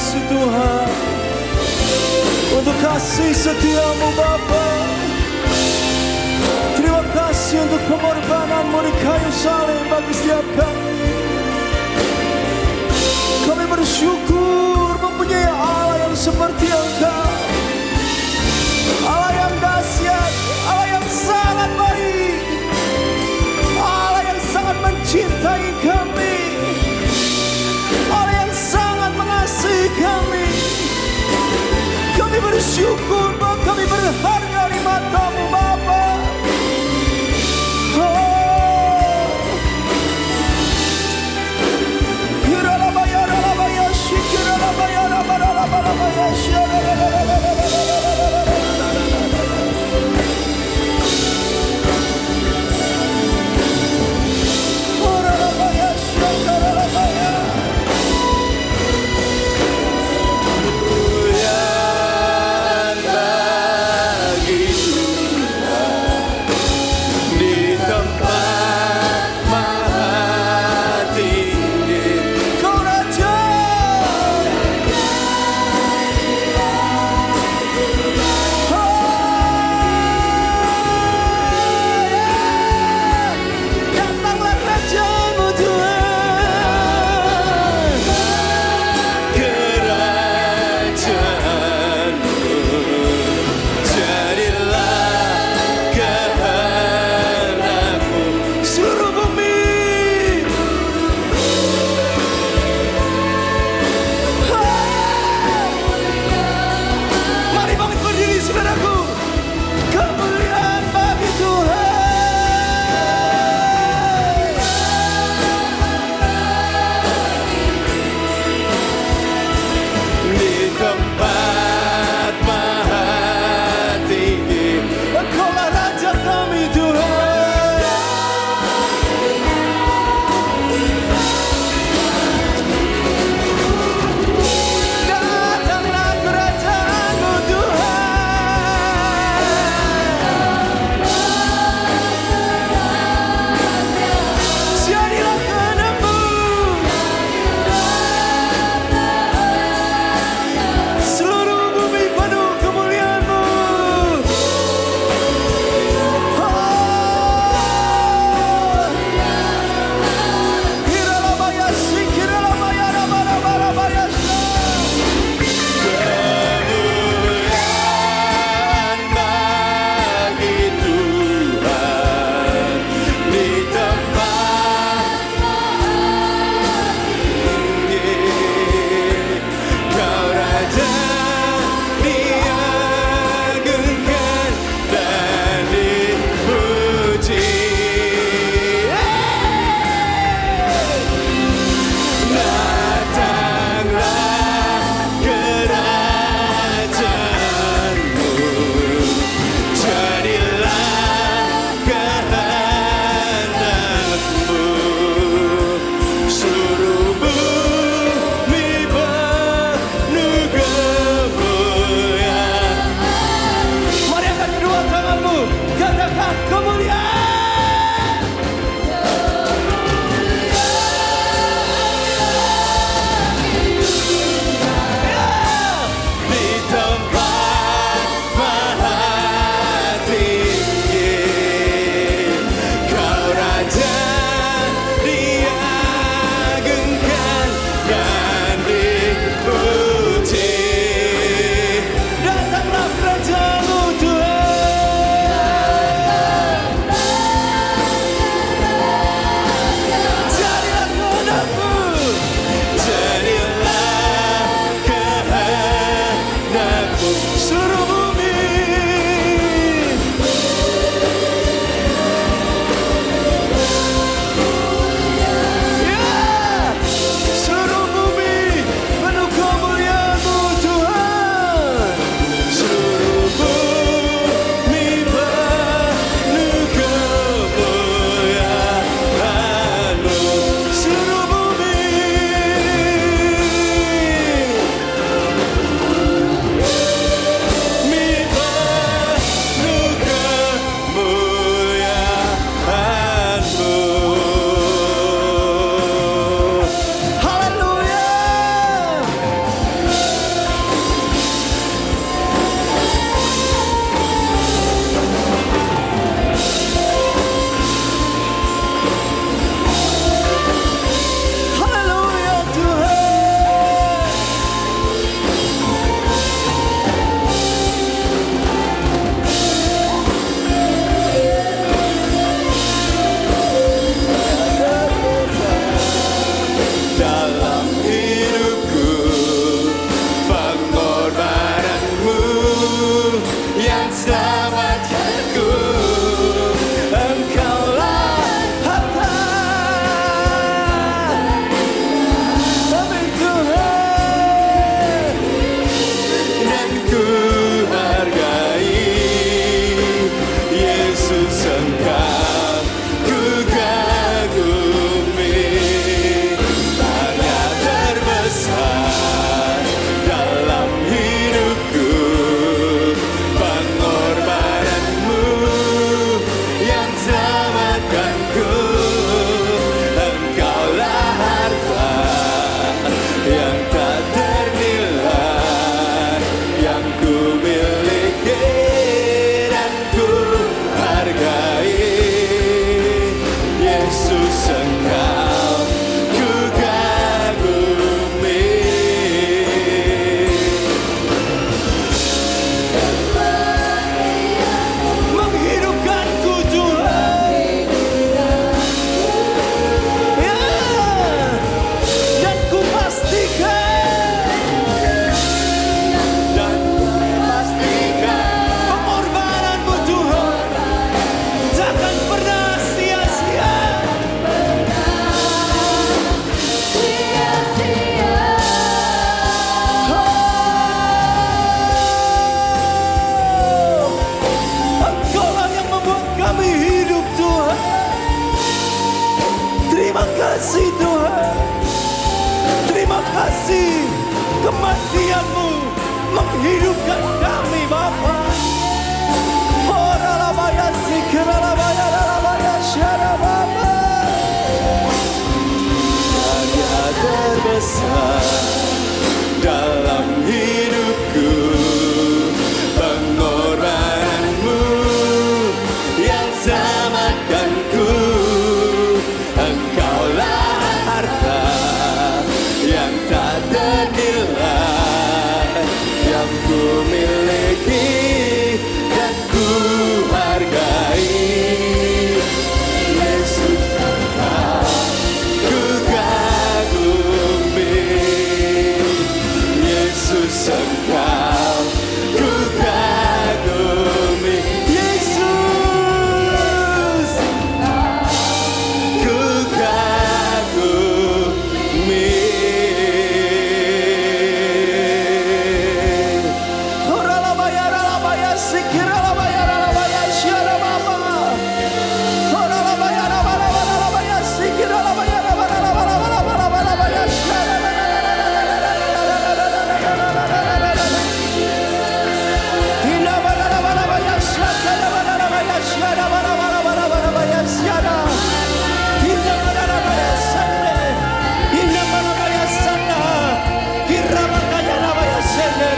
kasih Tuhan, untuk kasih setiamu Bapa. Terima kasih untuk pengorbananmu di kayu salib bagi setiap kami. Kami bersyukur mempunyai Allah yang seperti Engkau, Allah yang dahsyat, Allah yang sangat baik, Allah yang sangat mencintai kami, Allah yang sangat mengasihi kami. Kami bersyukur bahwa kami berharga di mata-Mu Bapa. Yang kasih, kematian-Mu menghidupkan kami Bapa. Oralabaya sikiralabaya ralabaya syara Bapa. Hanya terbesar dalam hidupku pengorbananmu yang selamatkanku. Engkaulah harta yang tak ternilai yang ku miliki dan ku hargai. Yesus, Engkau ku kagumi. Yesus, Engkau ku kagumi. Yesus, ku kagumi. Oralabaya ralabaya sikiralabaya ralabaya syara Bapa. Oralabaya ralabaya sikiralabaya ralabaya syara. Inabarabaya shakarabaya syara barabaya syara. Inabarabaya sande. Inabarabaya sanda. Kirabakaya rabaya sende.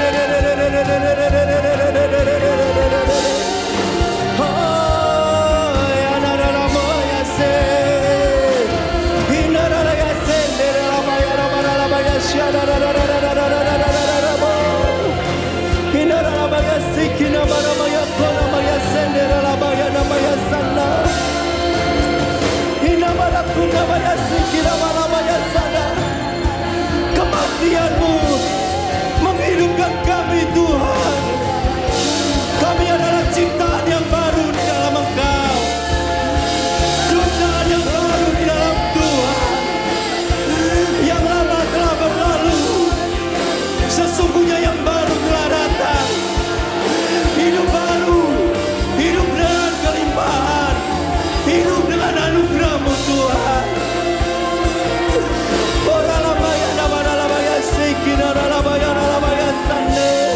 Kematian-Mu menghidupkan kami Tuhan. Kami adalah ciptaan yang baru di dalam Engkau, ciptaan yang baru di dalam Tuhan. Yang lama telah berlalu, sesungguhnya yang baru telah datang. Hidup baru, hidup dengan kelimpahan, hidup dengan anugerah-Mu Tuhan. Oralabaya nabaralabaya sikiralabaya ralabaya sande.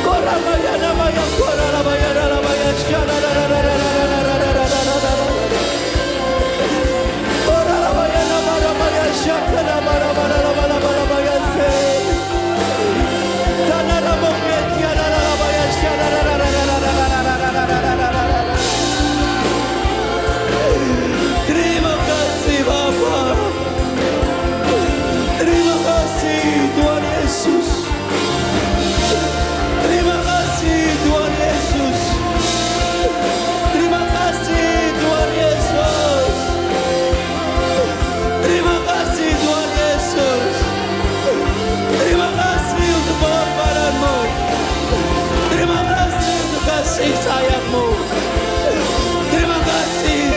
Oralabaya nabaya koralabaya ralabaya syara. Oralabaya nabarabaya syakara barabaya se. Tanarabaya syaralabaya syara. Terima kasih Bapa. Terima kasih Tuhan Yesus. Terima kasih Tuhan Yesus. Terima kasih Tuhan Yesus. Terima kasih Tuhan Yesus. Terima kasih untuk pengorbanan-Mu. Terima kasih untuk kasih sayang-Mu. Terima kasih.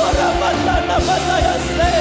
Ora batana bataya se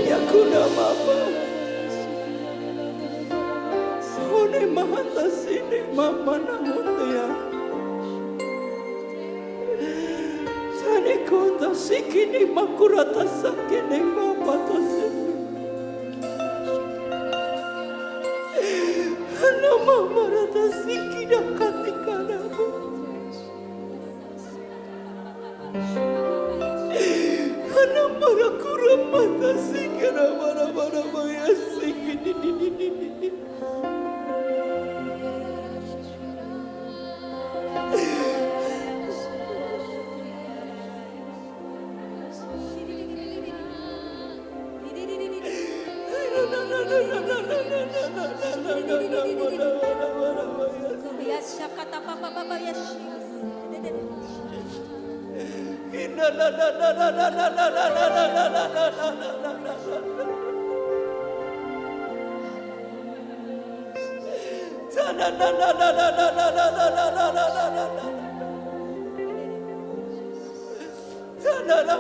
Yakuna mama, hone mahanta sini mama na honte ya. Sani konda sikini makurata sakini mama tosini. Hana mama rata sikina katikana mo. Hana mara kuramata sikina mara maya sikini.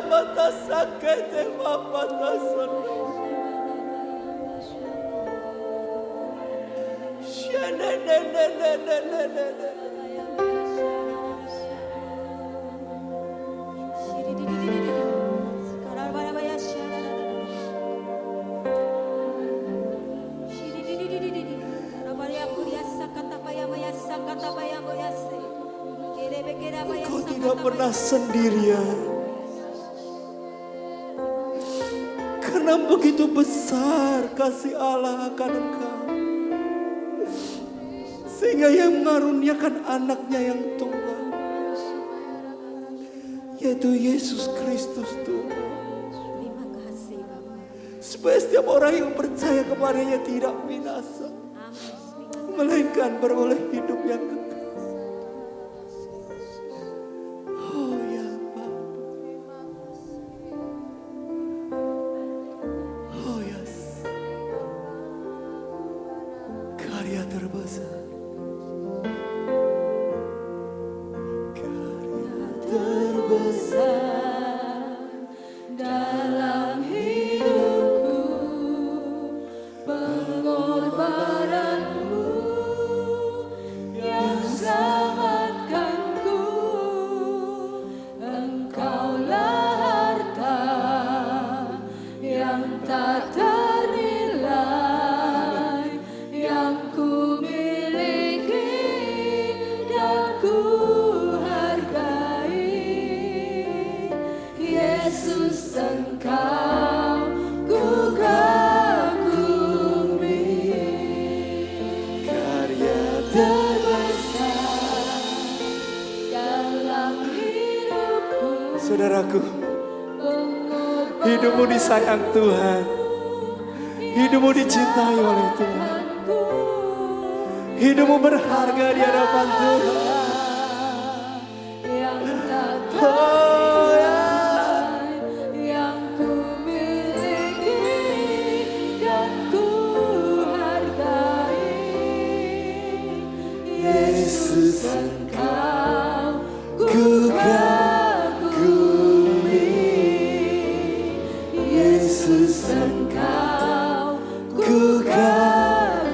Mata sakete mata sono. Kau tidak pernah sendirian. Karena begitu besar kasih Allah akan engkau. Sehingga yang mengaruniakan anaknya yang tunggal, yaitu Yesus Kristus Tuhan. Terima kasih Bapak. Supaya setiap orang yang percaya kepadanya tidak binasa, melainkan beroleh hidup yang kekal. Oh ya Bapak. Oh yes. Karya terbesar. Terbesar dalam hidupku, pengorbananmu yang selamatkanku. Engkaulah harta yang tak ternilai, yang ku miliki dan ku Yesus engkau ku kagumi. Karya terbesar dalam hidupku. Saudaraku, hidupmu disayang Tuhan, hidupmu dicintai oleh Tuhan, hidupmu berharga di hadapan Tuhan. Oh ya. Yang ku miliki dan ku hargai, Yesus engkau ku kagumi. Yesus engkau ku kagumi.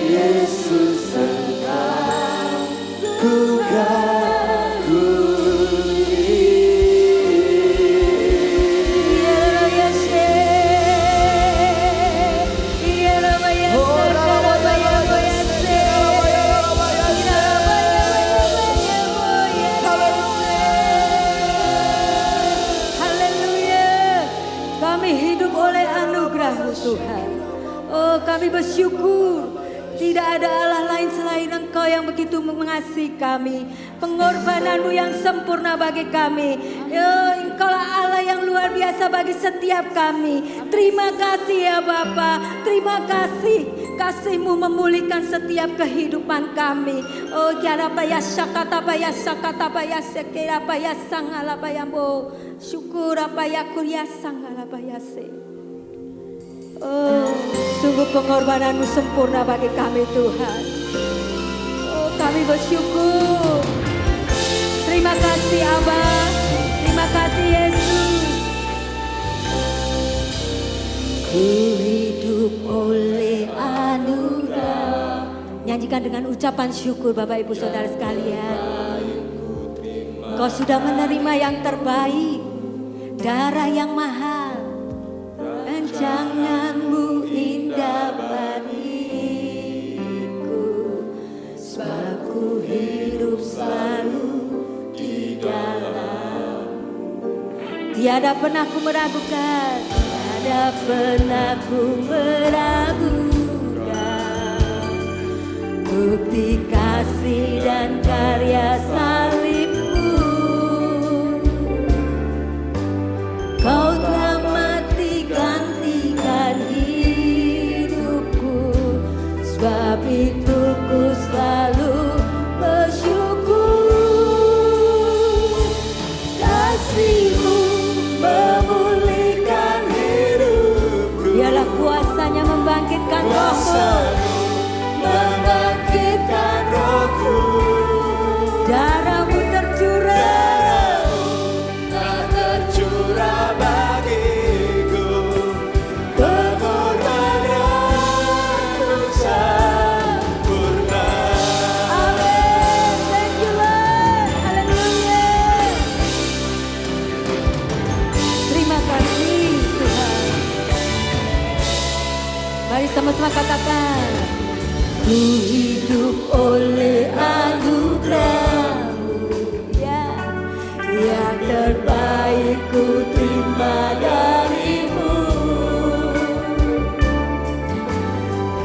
Yesus engkau ku Tuhan. Oh, kami bersyukur tidak ada Allah lain selain Engkau yang begitu mengasihi kami. Pengorbananmu yang sempurna bagi kami. Engkaulah Allah yang luar biasa bagi setiap kami. Terima kasih ya Bapa. Terima kasih. kasih-Mu memulihkan setiap kehidupan kami. Oh kiara baya sakata baya sekera baya sangala baya mo. Syukur apa ya kuria sangala baya se. Oh sungguh pengorbanan-Mu sempurna bagi kami Tuhan. Oh kami bersyukur. Terima kasih Abah. Terima kasih Yesus. Ku hidup oleh anugerah. Nyanyikan dengan ucapan syukur Bapak Ibu Saudara sekalian. Kau sudah menerima yang terbaik, darah yang mahal, rancangan-Mu indah bagiku. Sebab ku hidup selalu di dalam. Tiada pernah ku meragukan, tiada pernah ku meragukan bukti kasih dan karya salib-Mu. Kau telah mati gantikan hidupku, sebab itu ku selalu bersyukur. Kasih-Mu memulihkan hidupku, biarlah kuasanya membangkitkan rohku, membangkitkan rohku. Darah-Mu tercurah, tak tercurah bagiku, pengorbanan-Mu sempurna. amin. Thank you Lord, haleluya. Terima kasih Tuhan. Mari sama-sama katakan, ku hidup oleh anugerah-Mu, ya, yang terbaik ku terima dari-Mu.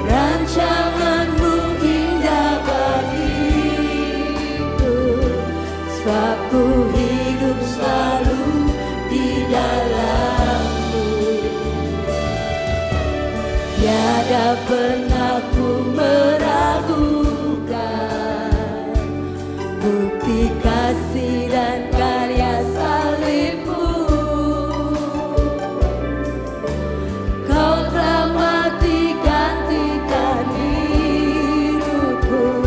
Rancangan-Mu indah bagiku, sebab ku hidup selalu di dalam-Mu. Tiada pernah ku meragukan bukti kasih dan karya salib-Mu. Kau telah mati gantikan hidupku,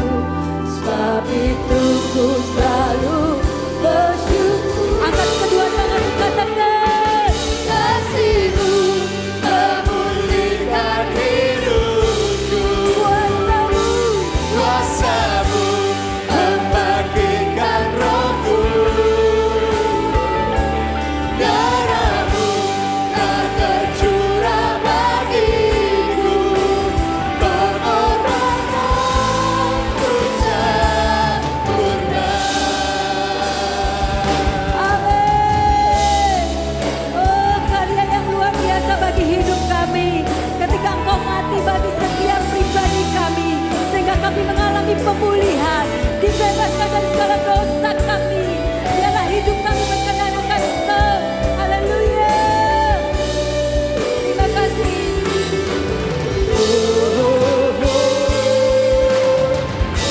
sebab itu ku selalu bersyukur. Angkat kedua tangan katakan, kasih-Mu memulihkan hidupku. Kuasa-Mu membangkitkan rohku, darah-Mu tak tercurah bagiku, pengorbanan-Mu sempurna. Amin. Oh karya yang luar biasa bagi hidup kami, ketika Engkau mati bagi setiap pribadi kami, sehingga kami mengalami pemulihan, dibebaskan dari segala dosa kami. Biarlah hidup kami berkenan akan Engkau. Haleluya. Terima kasih.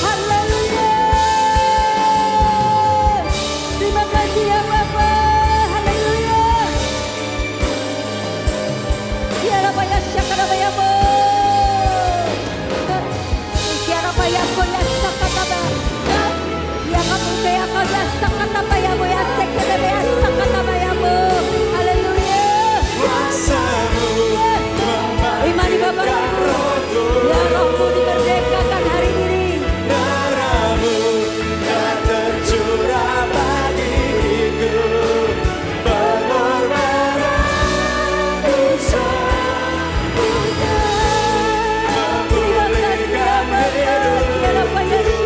Haleluya. Terima kasih ya Bapa. Haleluya. Tiara baya syakara baya mo. Tiara baya ko ya sakata ba. Ya kamu kaya ka ya sakata baya mo ya sekere baya sakata baya mo. Haleluya. Kuasa-Mu Imani Bapa Ibu. Ya rohku dimerdekakan hari ini. darah-Mu tak tercurah bagiku, pengorbanan-Mu sempurna. Terima kasih ya Bapa. Ya Bapa Yesus.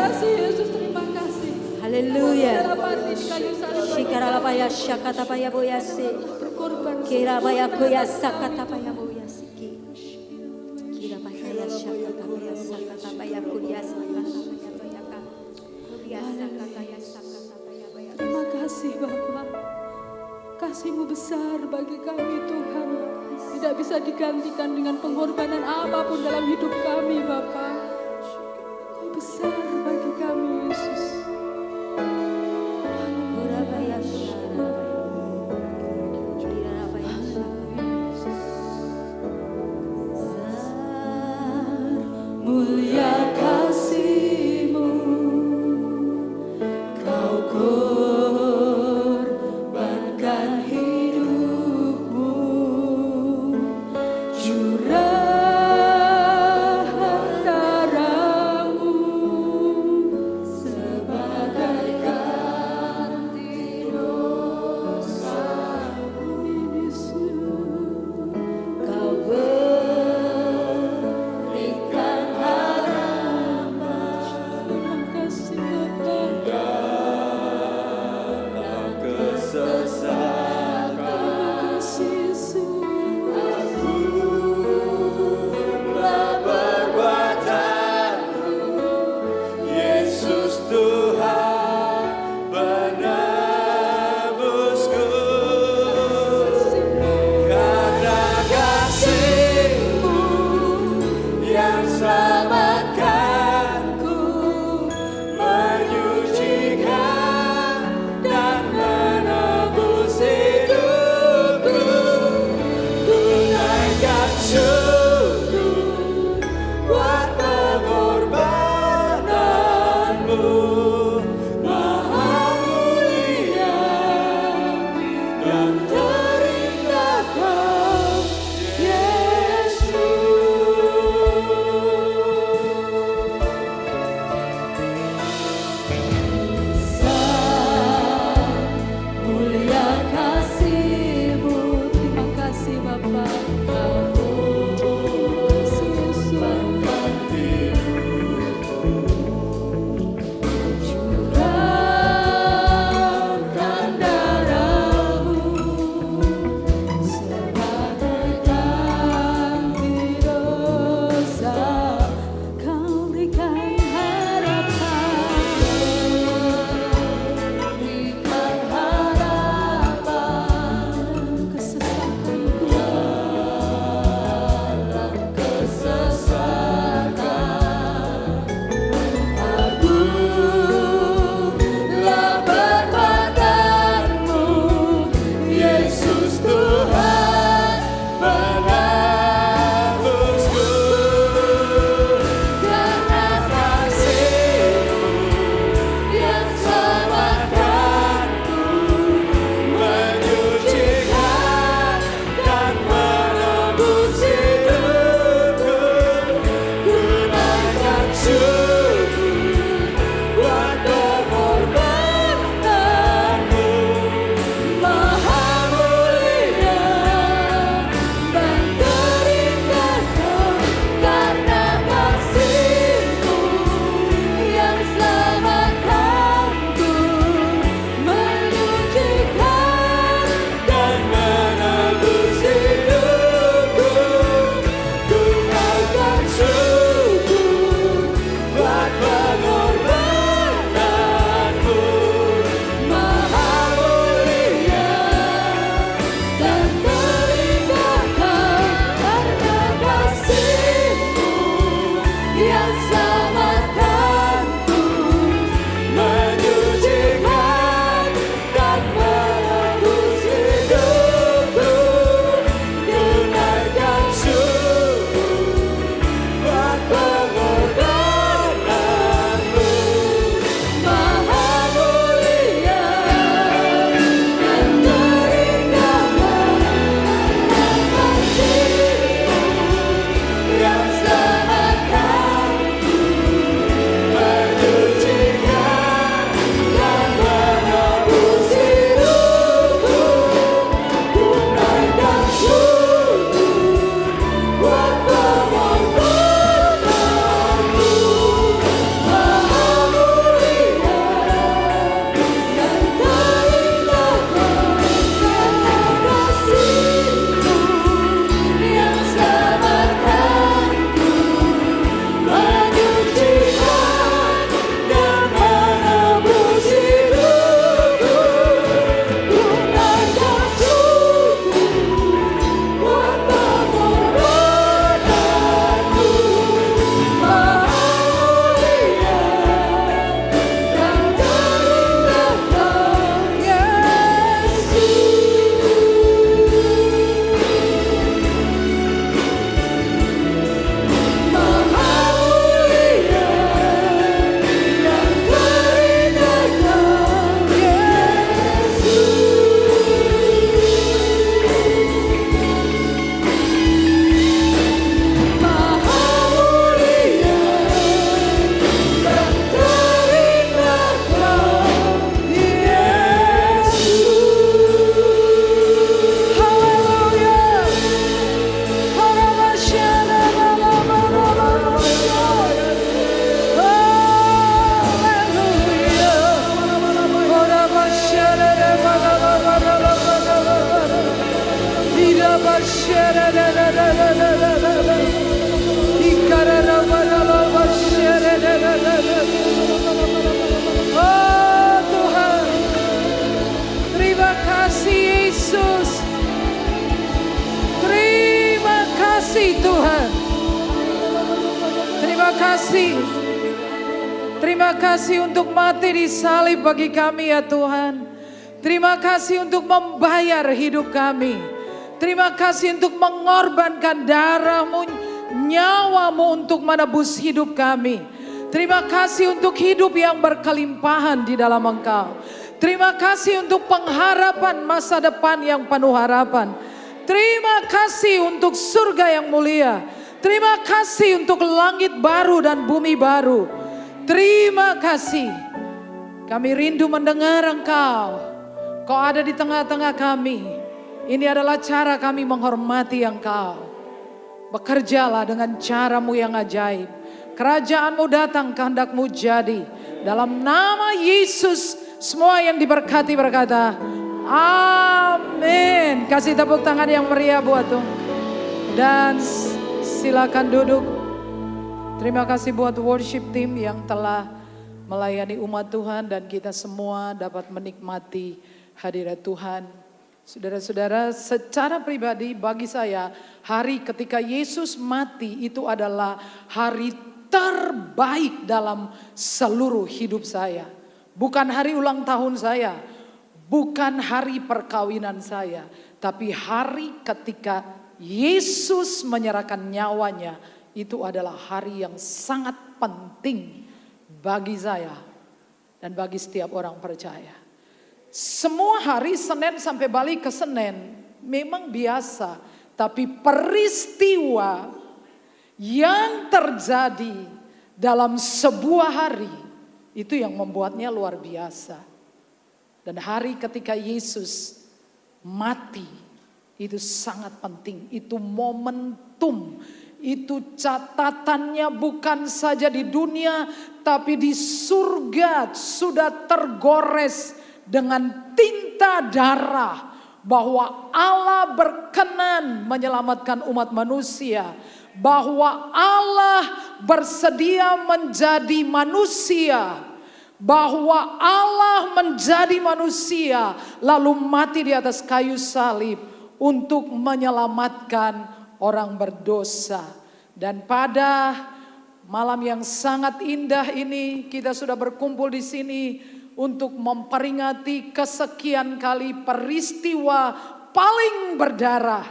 kasih Yesus, terima kasih. Haleluya. Dalam hati di kayu salib bagi Shikarabaya Shakatapaya Boyasi. berkorban. Kirabaya Koya Sakatapaya Boyasiki. Kirabaya Shakatapaya Sakatapaya Koya Sakatapaya Bayaka. Koya Sakataya Sakatapaya Bayaka. Terima kasih Bapa. Kasih-Mu besar bagi kami Tuhan. Tidak bisa digantikan dengan pengorbanan apapun dalam hidup kami Bapa. Kau besar bagi kami Yesus. Kurabaya Shakatapaya. Kirabaya Mulia kasih-Mu, Kau korbankan hidupmu, curahan Terima kasih untuk mati di salib bagi kami ya Tuhan. Terima kasih untuk membayar hidup kami. Terima kasih untuk mengorbankan darah-Mu, nyawa-Mu untuk menebus hidup kami. Terima kasih untuk hidup yang berkelimpahan di dalam Engkau. Terima kasih untuk pengharapan masa depan yang penuh harapan. Terima kasih untuk surga yang mulia. Terima kasih untuk langit baru dan bumi baru. Terima kasih. Kami rindu mendengar Engkau. Kau ada di tengah-tengah kami. Ini adalah cara kami menghormati Engkau. Bekerjalah dengan cara-Mu yang ajaib. Kerajaan-Mu datang, kehendak-Mu jadi. Dalam nama Yesus, semua yang diberkati berkata, amin. Kasih tepuk tangan yang meriah buat Tuhan. Dan silakan duduk. Terima kasih buat worship team yang telah melayani umat Tuhan. Dan kita semua dapat menikmati hadirat Tuhan. Saudara-saudara, secara pribadi bagi saya, hari ketika Yesus mati itu adalah hari terbaik dalam seluruh hidup saya. Bukan hari ulang tahun saya, bukan hari perkawinan saya, tapi hari ketika Yesus menyerahkan nyawanya, itu adalah hari yang sangat penting bagi saya dan bagi setiap orang percaya. Semua hari Senin sampai balik ke Senin memang biasa, tapi peristiwa yang terjadi dalam sebuah hari itu yang membuatnya luar biasa. Dan hari ketika Yesus mati itu sangat penting, itu momentum, itu catatannya bukan saja di dunia tapi di surga sudah tergores dengan tinta darah bahwa Allah berkenan menyelamatkan umat manusia, bahwa Allah bersedia menjadi manusia, bahwa Allah menjadi manusia lalu mati di atas kayu salib untuk menyelamatkan orang berdosa. Dan pada malam yang sangat indah ini kita sudah berkumpul di sini untuk memperingati kesekian kali peristiwa paling berdarah,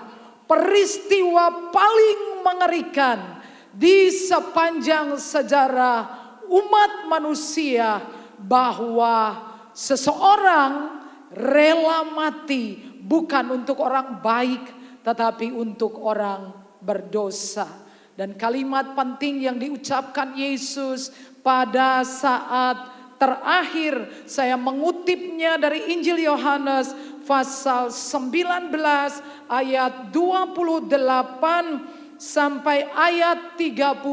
peristiwa paling mengerikan di sepanjang sejarah umat manusia, bahwa seseorang rela mati bukan untuk orang baik tetapi untuk orang berdosa. Dan kalimat penting yang diucapkan Yesus pada saat terakhir, saya mengutipnya dari Injil Yohanes pasal 19 ayat 28 sampai ayat 30.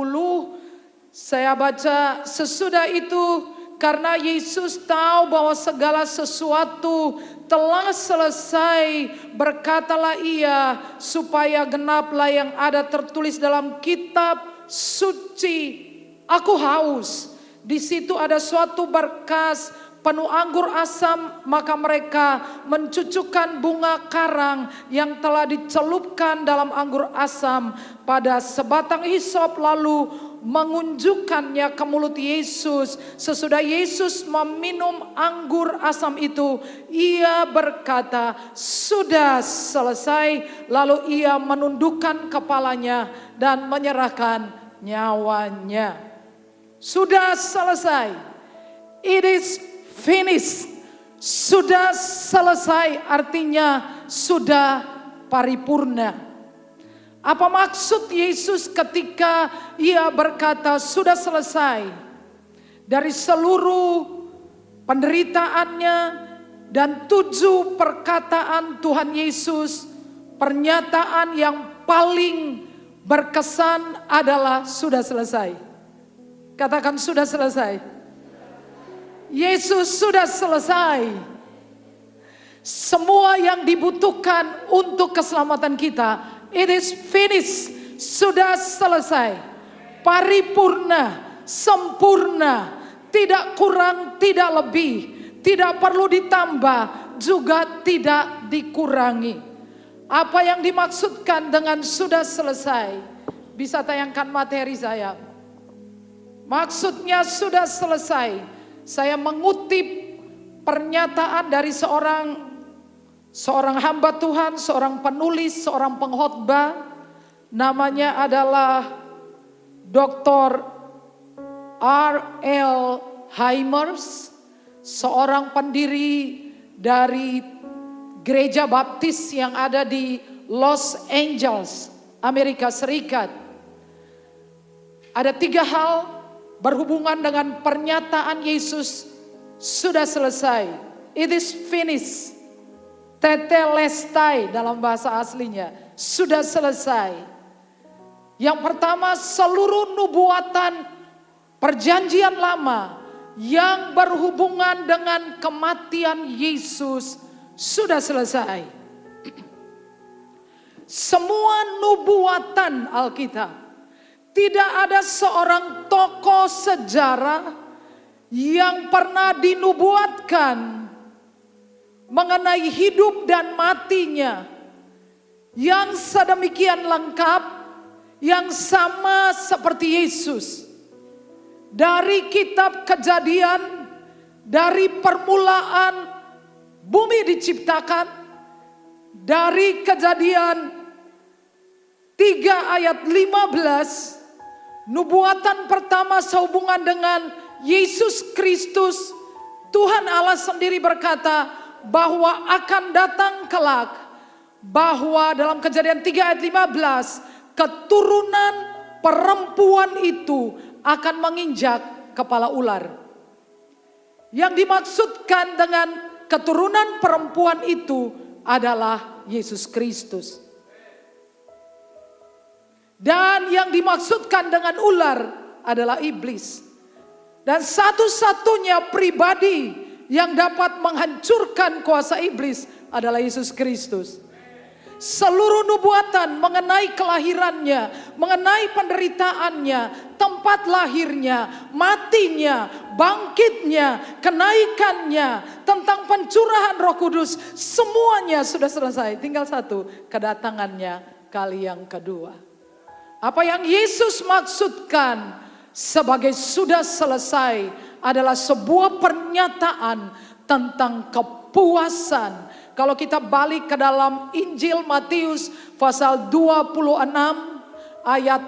Saya baca, sesudah itu karena Yesus tahu bahwa segala sesuatu telah selesai, berkatalah ia supaya genaplah yang ada tertulis dalam kitab suci, aku haus. Di situ ada suatu berkas penuh anggur asam, maka mereka mencucukkan bunga karang yang telah dicelupkan dalam anggur asam pada sebatang hisop, lalu mengunjukkannya ke mulut Yesus. Sesudah Yesus meminum anggur asam itu, ia berkata, sudah selesai. Lalu ia menundukkan kepalanya dan menyerahkan nyawanya. Sudah selesai. It is finished. Sudah selesai artinya sudah paripurna. Apa maksud Yesus ketika ia berkata sudah selesai? Dari seluruh penderitaannya dan 7 perkataan Tuhan Yesus, pernyataan yang paling berkesan adalah sudah selesai. Katakan sudah selesai. Yesus sudah selesai. Semua yang dibutuhkan untuk keselamatan kita, it is finished. Sudah selesai. Paripurna, sempurna, tidak kurang, tidak lebih, tidak perlu ditambah, juga tidak dikurangi. Apa yang dimaksudkan dengan sudah selesai? Bisa tayangkan materi saya. Maksudnya sudah selesai. Saya mengutip pernyataan dari seorang hamba Tuhan, seorang penulis, seorang pengkhotbah. Namanya adalah Dr. R.L. Hymers, seorang pendiri dari gereja baptis yang ada di Los Angeles, Amerika Serikat. Ada 3 hal berhubungan dengan pernyataan Yesus sudah selesai. It is finished. Tetelestai dalam bahasa aslinya. Sudah selesai. Yang pertama, seluruh nubuatan perjanjian lama yang berhubungan dengan kematian Yesus sudah selesai. Semua nubuatan Alkitab. Tidak ada seorang tokoh sejarah yang pernah dinubuatkan mengenai hidup dan matinya yang sedemikian lengkap, yang sama seperti Yesus. Dari kitab Kejadian, dari permulaan bumi diciptakan, dari Kejadian 3 ayat 15, nubuatan pertama sehubungan dengan Yesus Kristus, Tuhan Allah sendiri berkata bahwa akan datang kelak, bahwa dalam Kejadian 3 ayat 15, keturunan perempuan itu akan menginjak kepala ular. Yang dimaksudkan dengan keturunan perempuan itu adalah Yesus Kristus. Dan yang dimaksudkan dengan ular adalah iblis. Dan satu-satunya pribadi yang dapat menghancurkan kuasa iblis adalah Yesus Kristus. Seluruh nubuatan mengenai kelahirannya, mengenai penderitaannya, tempat lahirnya, matinya, bangkitnya, kenaikannya, tentang pencurahan Roh Kudus, semuanya sudah selesai. Tinggal satu, kedatangannya kali yang kedua. Apa yang Yesus maksudkan sebagai sudah selesai adalah sebuah pernyataan tentang kepuasan. Kalau kita balik ke dalam Injil Matius pasal 26 ayat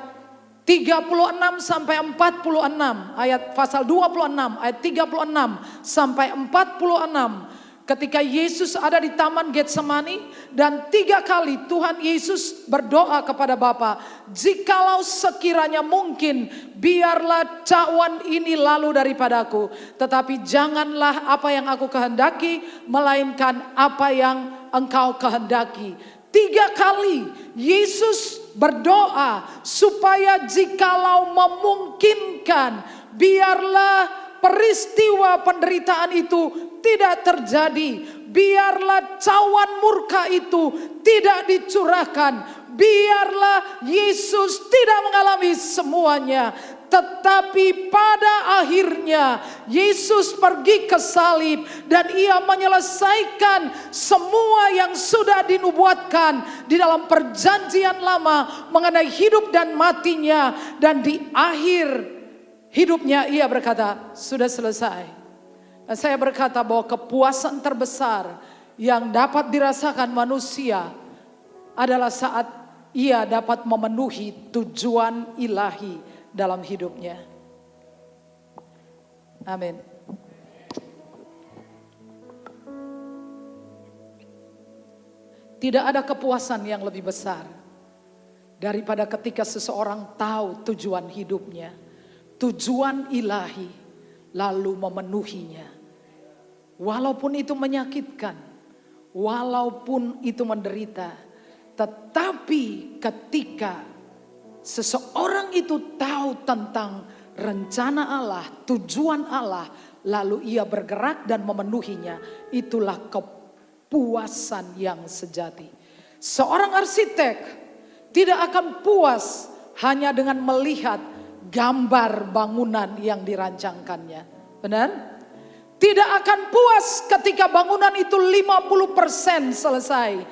36 sampai 46, ayat pasal 26 ayat 36 sampai 46. Ketika Yesus ada di Taman Getsemani dan 3 kali Tuhan Yesus berdoa kepada Bapa, jikalau sekiranya mungkin biarlah cawan ini lalu daripadaku, tetapi janganlah apa yang aku kehendaki, melainkan apa yang engkau kehendaki. 3 kali Yesus berdoa supaya jikalau memungkinkan biarlah peristiwa penderitaan itu tidak terjadi. Biarlah cawan murka itu tidak dicurahkan. Biarlah Yesus tidak mengalami semuanya. Tetapi pada akhirnya Yesus pergi ke salib dan ia menyelesaikan semua yang sudah dinubuatkan di dalam perjanjian lama mengenai hidup dan matinya. Dan di akhir hidupnya ia berkata, sudah selesai. Dan saya berkata bahwa kepuasan terbesar yang dapat dirasakan manusia adalah saat ia dapat memenuhi tujuan ilahi dalam hidupnya. Amin. Tidak ada kepuasan yang lebih besar daripada ketika seseorang tahu tujuan hidupnya, tujuan ilahi, lalu memenuhinya. Walaupun itu menyakitkan, walaupun itu menderita, tetapi ketika seseorang itu tahu tentang rencana Allah, tujuan Allah, lalu ia bergerak dan memenuhinya, itulah kepuasan yang sejati. Seorang arsitek tidak akan puas hanya dengan melihat gambar bangunan yang dirancangkannya. Benar? Tidak akan puas ketika bangunan itu 50% selesai.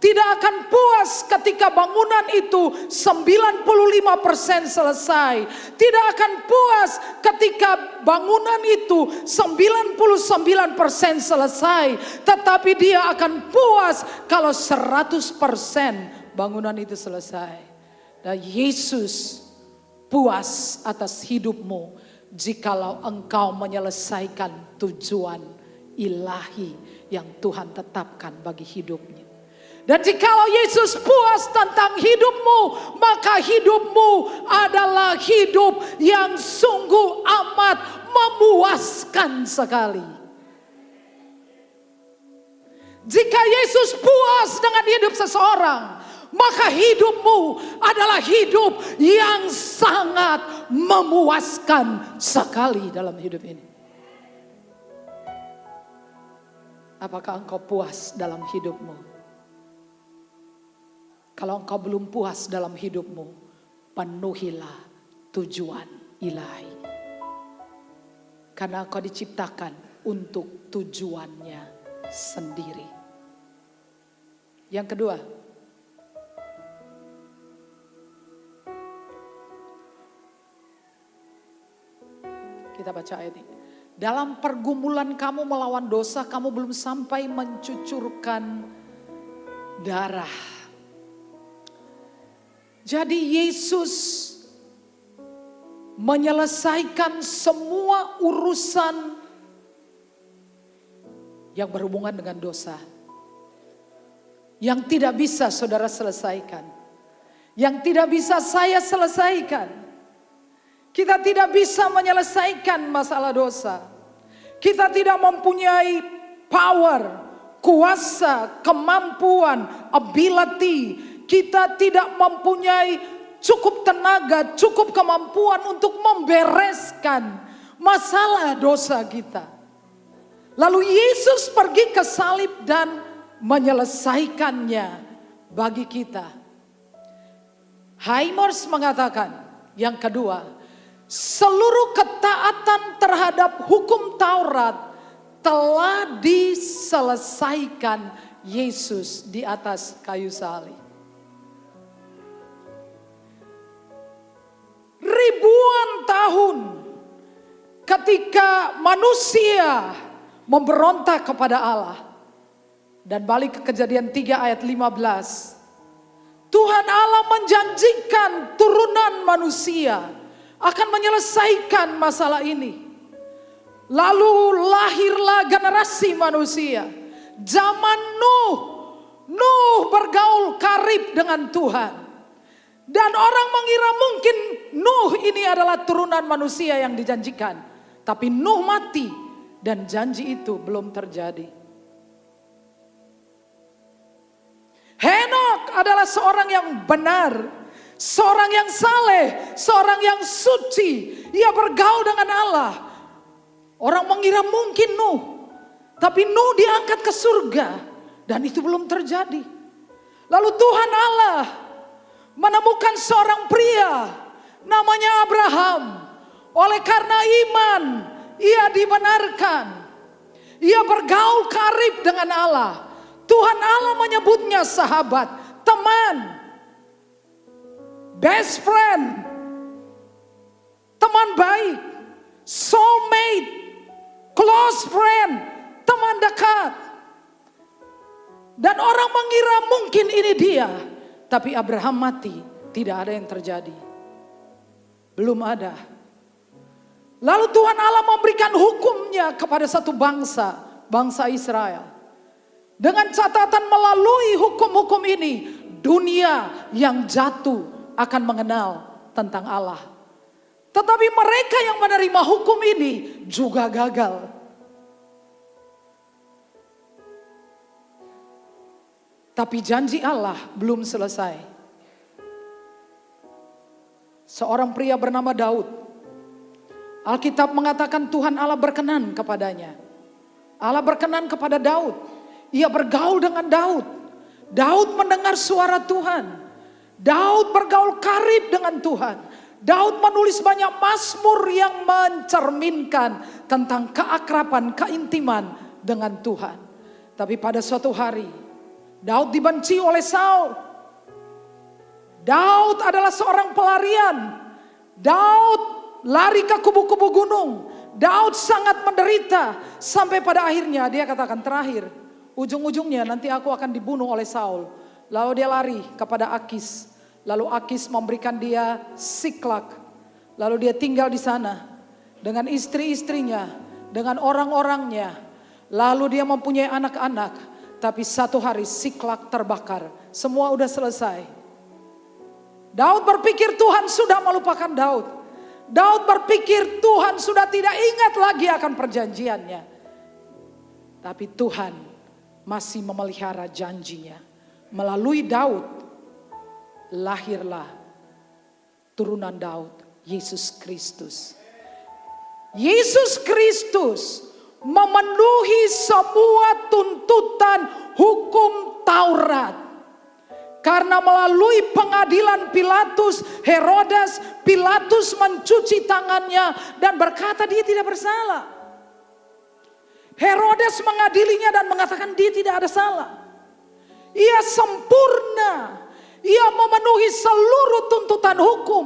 Tidak akan puas ketika bangunan itu 95% selesai. Tidak akan puas ketika bangunan itu 99% selesai. Tetapi dia akan puas kalau 100% bangunan itu selesai. Dan Yesus puas atas hidupmu jikalau engkau menyelesaikan tujuan ilahi yang Tuhan tetapkan bagi hidupnya. Dan jikalau Yesus puas tentang hidupmu, maka hidupmu adalah hidup yang sungguh amat memuaskan sekali. Jika Yesus puas dengan hidup seseorang, maka hidupmu adalah hidup yang sangat memuaskan sekali dalam hidup ini. Apakah engkau puas dalam hidupmu? Kalau engkau belum puas dalam hidupmu, penuhilah tujuan ilahi. Karena engkau diciptakan untuk tujuannya sendiri. Yang kedua, kita baca ayat ini. Dalam pergumulan kamu melawan dosa, kamu belum sampai mencucurkan darah. Jadi Yesus menyelesaikan semua urusan yang berhubungan dengan dosa. Yang tidak bisa saudara selesaikan. Yang tidak bisa saya selesaikan. Kita tidak bisa menyelesaikan masalah dosa. Kita tidak mempunyai power, kuasa, kemampuan, ability. Kita tidak mempunyai cukup tenaga, cukup kemampuan untuk membereskan masalah dosa kita. Lalu Yesus pergi ke salib dan menyelesaikannya bagi kita. Haimers mengatakan yang kedua, seluruh ketaatan terhadap hukum Taurat telah diselesaikan Yesus di atas kayu salib. Ribuan tahun ketika manusia memberontak kepada Allah. Dan balik ke Kejadian 3 ayat 15. Tuhan Allah menjanjikan turunan manusia akan menyelesaikan masalah ini. Lalu lahirlah generasi manusia. Zaman Nuh. Nuh bergaul karib dengan Tuhan. Dan orang mengira mungkin Nuh ini adalah turunan manusia yang dijanjikan. Tapi Nuh mati dan janji itu belum terjadi. Henok adalah seorang yang benar, seorang yang saleh, seorang yang suci. Ia bergaul dengan Allah. Orang mengira mungkin Nuh, tapi Nuh diangkat ke surga dan itu belum terjadi. Lalu Tuhan Allah menemukan seorang pria namanya Abraham. Oleh karena iman, ia dibenarkan. Ia bergaul karib dengan Allah. Tuhan Allah menyebutnya sahabat, teman, best friend, teman baik, soulmate, close friend, teman dekat. Dan orang mengira mungkin ini dia. Tapi Abraham mati, tidak ada yang terjadi. Belum ada. Lalu Tuhan Allah memberikan hukumnya kepada satu bangsa, bangsa Israel. Dengan catatan melalui hukum-hukum ini, dunia yang jatuh akan mengenal tentang Allah. Tetapi mereka yang menerima hukum ini juga gagal. Tapi janji Allah belum selesai. Seorang pria bernama Daud. Alkitab mengatakan Tuhan Allah berkenan kepadanya. Allah berkenan kepada Daud. Ia bergaul dengan Daud. Daud mendengar suara Tuhan. Daud bergaul karib dengan Tuhan. Daud menulis banyak mazmur yang mencerminkan tentang keakraban, keintiman dengan Tuhan. Tapi pada suatu hari Daud dibenci oleh Saul. Daud adalah seorang pelarian. Daud lari ke kubu-kubu gunung. Daud sangat menderita. Sampai pada akhirnya dia katakan terakhir. Ujung-ujungnya nanti aku akan dibunuh oleh Saul. Lalu dia lari kepada Akis. Lalu Akis memberikan dia Siklak. Lalu dia tinggal di sana. Dengan istri-istrinya. Dengan orang-orangnya. Lalu dia mempunyai anak-anak. Tapi satu hari Siklak terbakar. Semua udah selesai. Daud berpikir Tuhan sudah melupakan Daud. Daud berpikir Tuhan sudah tidak ingat lagi akan perjanjiannya. Tapi Tuhan masih memelihara janjinya. Melalui Daud lahirlah turunan Daud, Yesus Kristus. Yesus Kristus memenuhi semua tuntutan hukum Taurat. Karena melalui pengadilan Pilatus, Herodes, Pilatus mencuci tangannya dan berkata dia tidak bersalah. Herodes mengadilinya dan mengatakan dia tidak ada salah. Ia sempurna, ia memenuhi seluruh tuntutan hukum.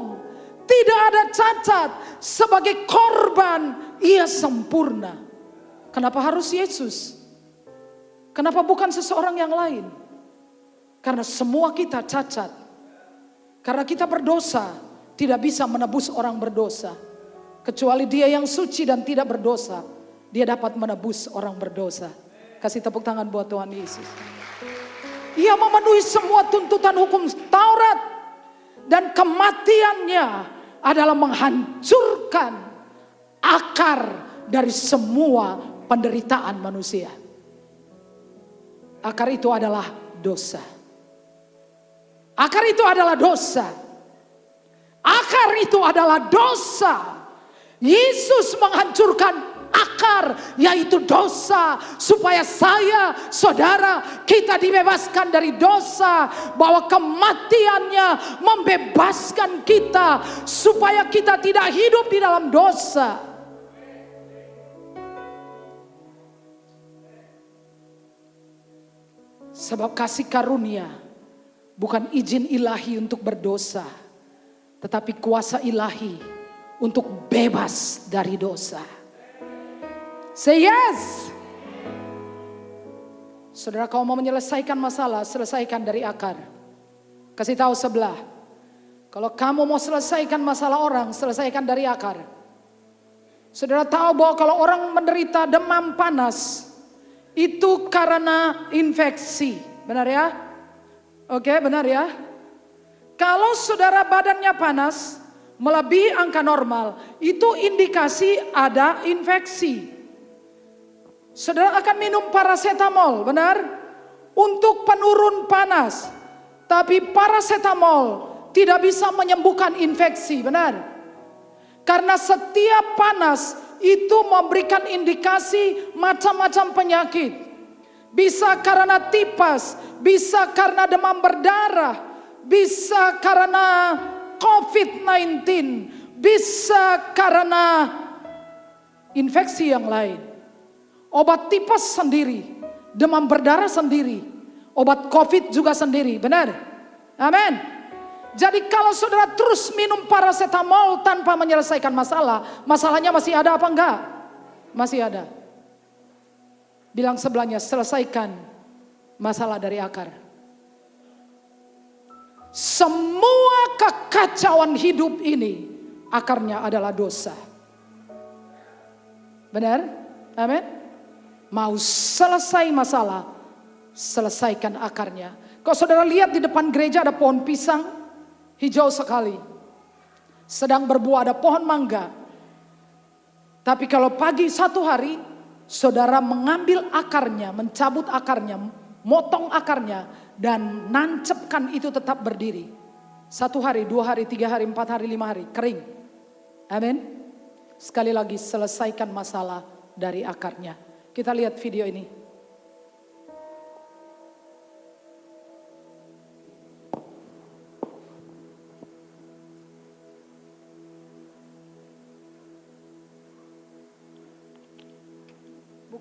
Tidak ada cacat, sebagai korban ia sempurna. Kenapa harus Yesus? Kenapa bukan seseorang yang lain? Karena semua kita cacat. Karena kita berdosa. Tidak bisa menebus orang berdosa. Kecuali dia yang suci dan tidak berdosa. Dia dapat menebus orang berdosa. Kasih tepuk tangan buat Tuhan Yesus. Ia memenuhi semua tuntutan hukum Taurat. Dan kematiannya adalah menghancurkan akar dari semua penderitaan manusia. Akar itu adalah dosa. Akar itu adalah dosa. Akar itu adalah dosa. Yesus menghancurkan akar, yaitu dosa, supaya saya, saudara, kita dibebaskan dari dosa, bahwa kematiannya membebaskan kita supaya kita tidak hidup di dalam dosa. Sebab kasih karunia bukan izin ilahi untuk berdosa, tetapi kuasa ilahi untuk bebas dari dosa. Say yes. Saudara, kalau mau menyelesaikan masalah, selesaikan dari akar. Kasih tahu sebelah, kalau kamu mau selesaikan masalah orang, selesaikan dari akar. Saudara tahu bahwa kalau orang menderita demam panas, itu karena infeksi. Benar ya? Oke, benar ya? Kalau saudara badannya panas, melebihi angka normal, itu indikasi ada infeksi. Saudara akan minum paracetamol, benar? Untuk penurun panas. Tapi paracetamol tidak bisa menyembuhkan infeksi, benar? Karena setiap panas itu memberikan indikasi macam-macam penyakit. Bisa karena tipes, bisa karena demam berdarah, bisa karena COVID-19, bisa karena infeksi yang lain. Obat tipes sendiri, demam berdarah sendiri, obat COVID juga sendiri, benar? Amin. Jadi kalau saudara terus minum paracetamol tanpa menyelesaikan masalah, masalahnya masih ada apa enggak? Masih ada. Bilang sebelahnya, selesaikan masalah dari akar. Semua kekacauan hidup ini akarnya adalah dosa. Benar? Amin. Mau selesai masalah, selesaikan akarnya. Kalau saudara lihat di depan gereja ada pohon pisang hijau sekali. Sedang berbuah ada pohon mangga. Tapi kalau pagi satu hari saudara mengambil akarnya, mencabut akarnya, motong akarnya, dan nancepkan itu tetap berdiri. 1 hari, 2 hari, 3 hari, 4 hari, 5 hari, kering. Amin. Sekali lagi, selesaikan masalah dari akarnya. Kita lihat video ini.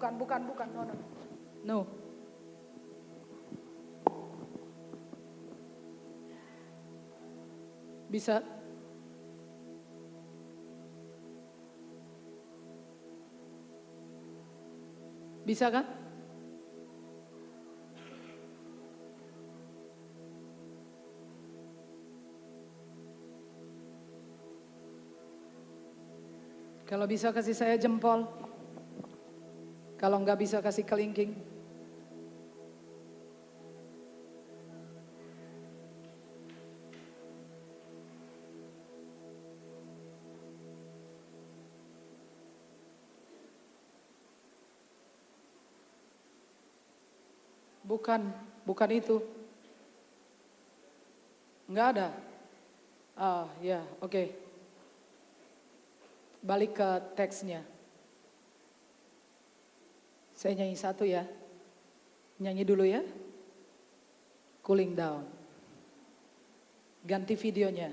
Bukan, no. Bisa? Bisa kan? Kalau bisa kasih saya jempol. Kalau nggak bisa kasih kelingking. Bukan itu. Nggak ada. Ah, ya, oke. Balik ke teksnya. Saya nyanyi satu ya. Nyanyi dulu ya. Cooling down. Ganti videonya.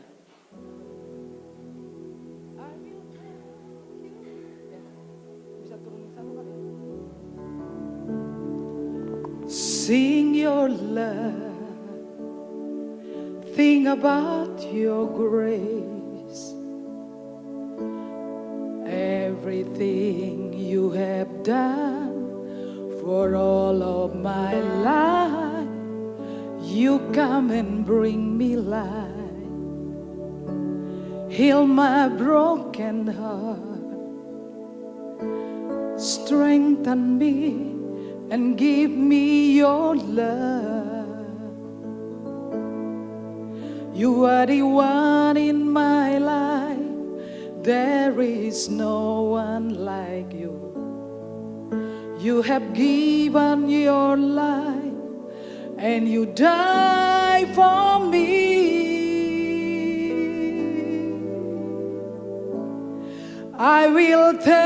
Bisa turunin satu kali. Sing your love. Think about your grace. Everything you have done for all of my life, you come and bring me life. Heal my broken heart, strengthen me and give me your love. You are the one in my life. There is no one like you. You have given your life and you die for me. I will thank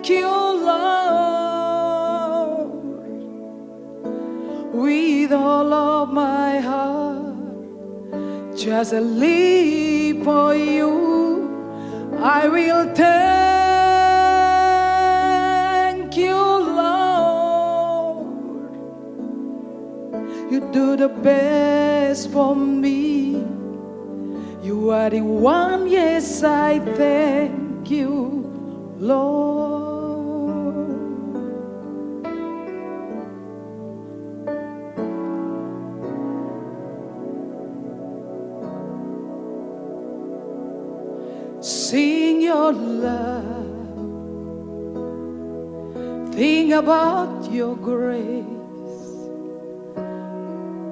you, Lord, with all of my heart. Just live for you. I will thank you, Lord. You do the best for me. You are the one, yes, I thank you, Lord. Sing your love, think about your grace.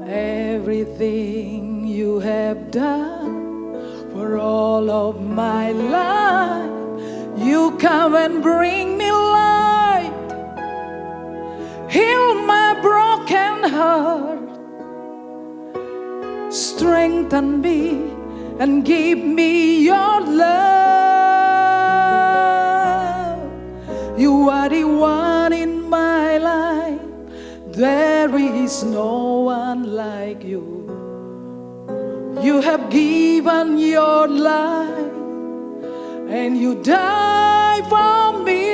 Everything you have done for all of my life, you come and bring me light. Heal my broken heart, strengthen me and give me your love. You are the one in my life. There is no one like you. You have given your life and you die for me.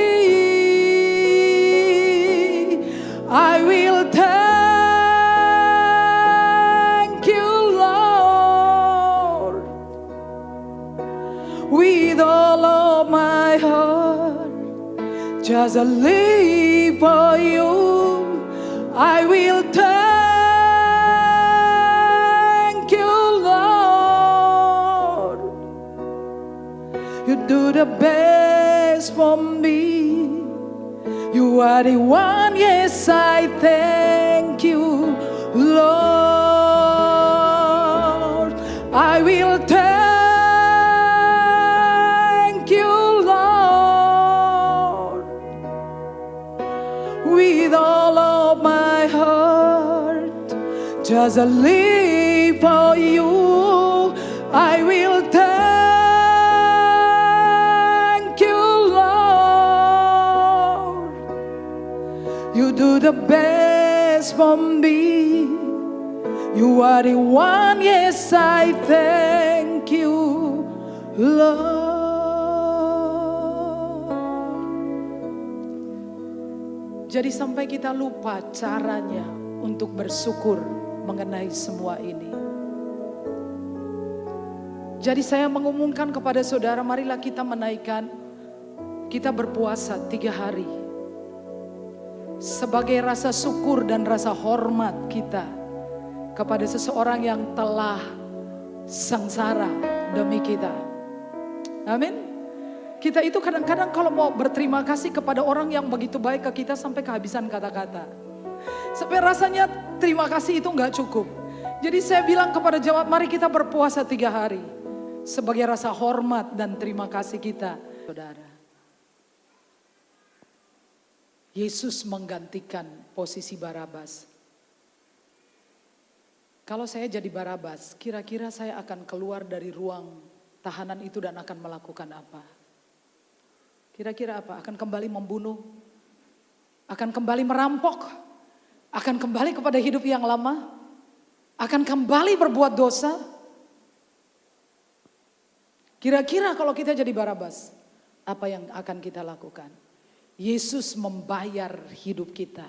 I will thank you, Lord, with all of my heart. Just live for you. I will thank you, Lord. You do the best for me. You are the one, yes, I thank you, Lord. I will thank you, Lord, with all of my heart. Just live for you. I will thank you, Lord. You do the best for me. You are the one, yes, I thank you, Lord. Jadi sampai kita lupa caranya untuk bersyukur mengenai semua ini. Jadi saya mengumumkan kepada saudara, marilah kita menaikkan, kita berpuasa 3 hari. Sebagai rasa syukur dan rasa hormat kita kepada seseorang yang telah sengsara demi kita. Amin. Kita itu kadang-kadang kalau mau berterima kasih kepada orang yang begitu baik ke kita sampai kehabisan kata-kata. Sampai rasanya terima kasih itu gak cukup. Jadi saya bilang kepada jemaat, mari kita berpuasa 3 hari. Sebagai rasa hormat dan terima kasih kita. Saudara, Yesus menggantikan posisi Barabas. Kalau saya jadi Barabas, kira-kira saya akan keluar dari ruang tahanan itu dan akan melakukan apa? Kira-kira apa? Akan kembali membunuh? Akan kembali merampok? Akan kembali kepada hidup yang lama? Akan kembali berbuat dosa? Kira-kira kalau kita jadi Barabas, apa yang akan kita lakukan? Yesus membayar hidup kita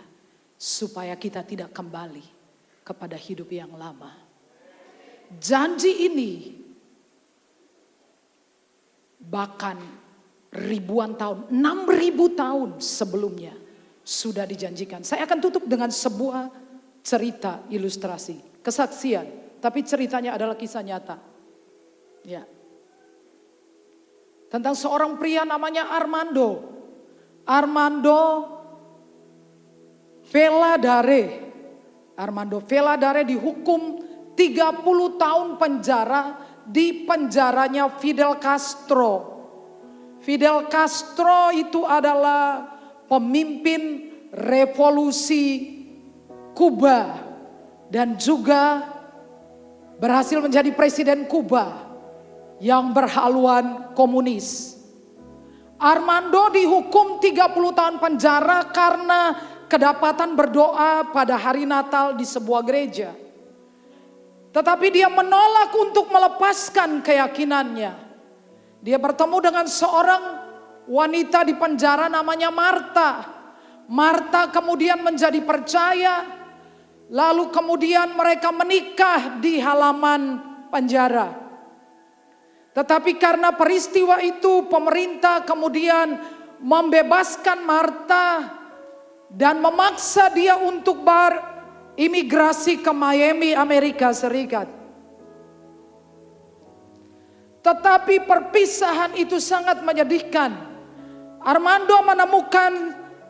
supaya kita tidak kembali kepada hidup yang lama. Janji ini bahkan ribuan tahun, 6.000 tahun sebelumnya sudah dijanjikan. Saya akan tutup dengan sebuah cerita ilustrasi, kesaksian, tapi ceritanya adalah kisah nyata. Ya. Tentang seorang pria namanya Armando Valadares. Armando Valadares dihukum 30 tahun penjara di penjaranya Fidel Castro. Fidel Castro itu adalah pemimpin revolusi Kuba dan juga berhasil menjadi presiden Kuba yang berhaluan komunis. Armando dihukum 30 tahun penjara karena kedapatan berdoa pada hari Natal di sebuah gereja. Tetapi dia menolak untuk melepaskan keyakinannya. Dia bertemu dengan seorang wanita di penjara namanya Marta. Marta kemudian menjadi percaya. Lalu kemudian mereka menikah di halaman penjara. Tetapi karena peristiwa itu pemerintah kemudian membebaskan Marta dan memaksa dia untuk berimigrasi ke Miami, Amerika Serikat. Tetapi perpisahan itu sangat menyedihkan. Armando menemukan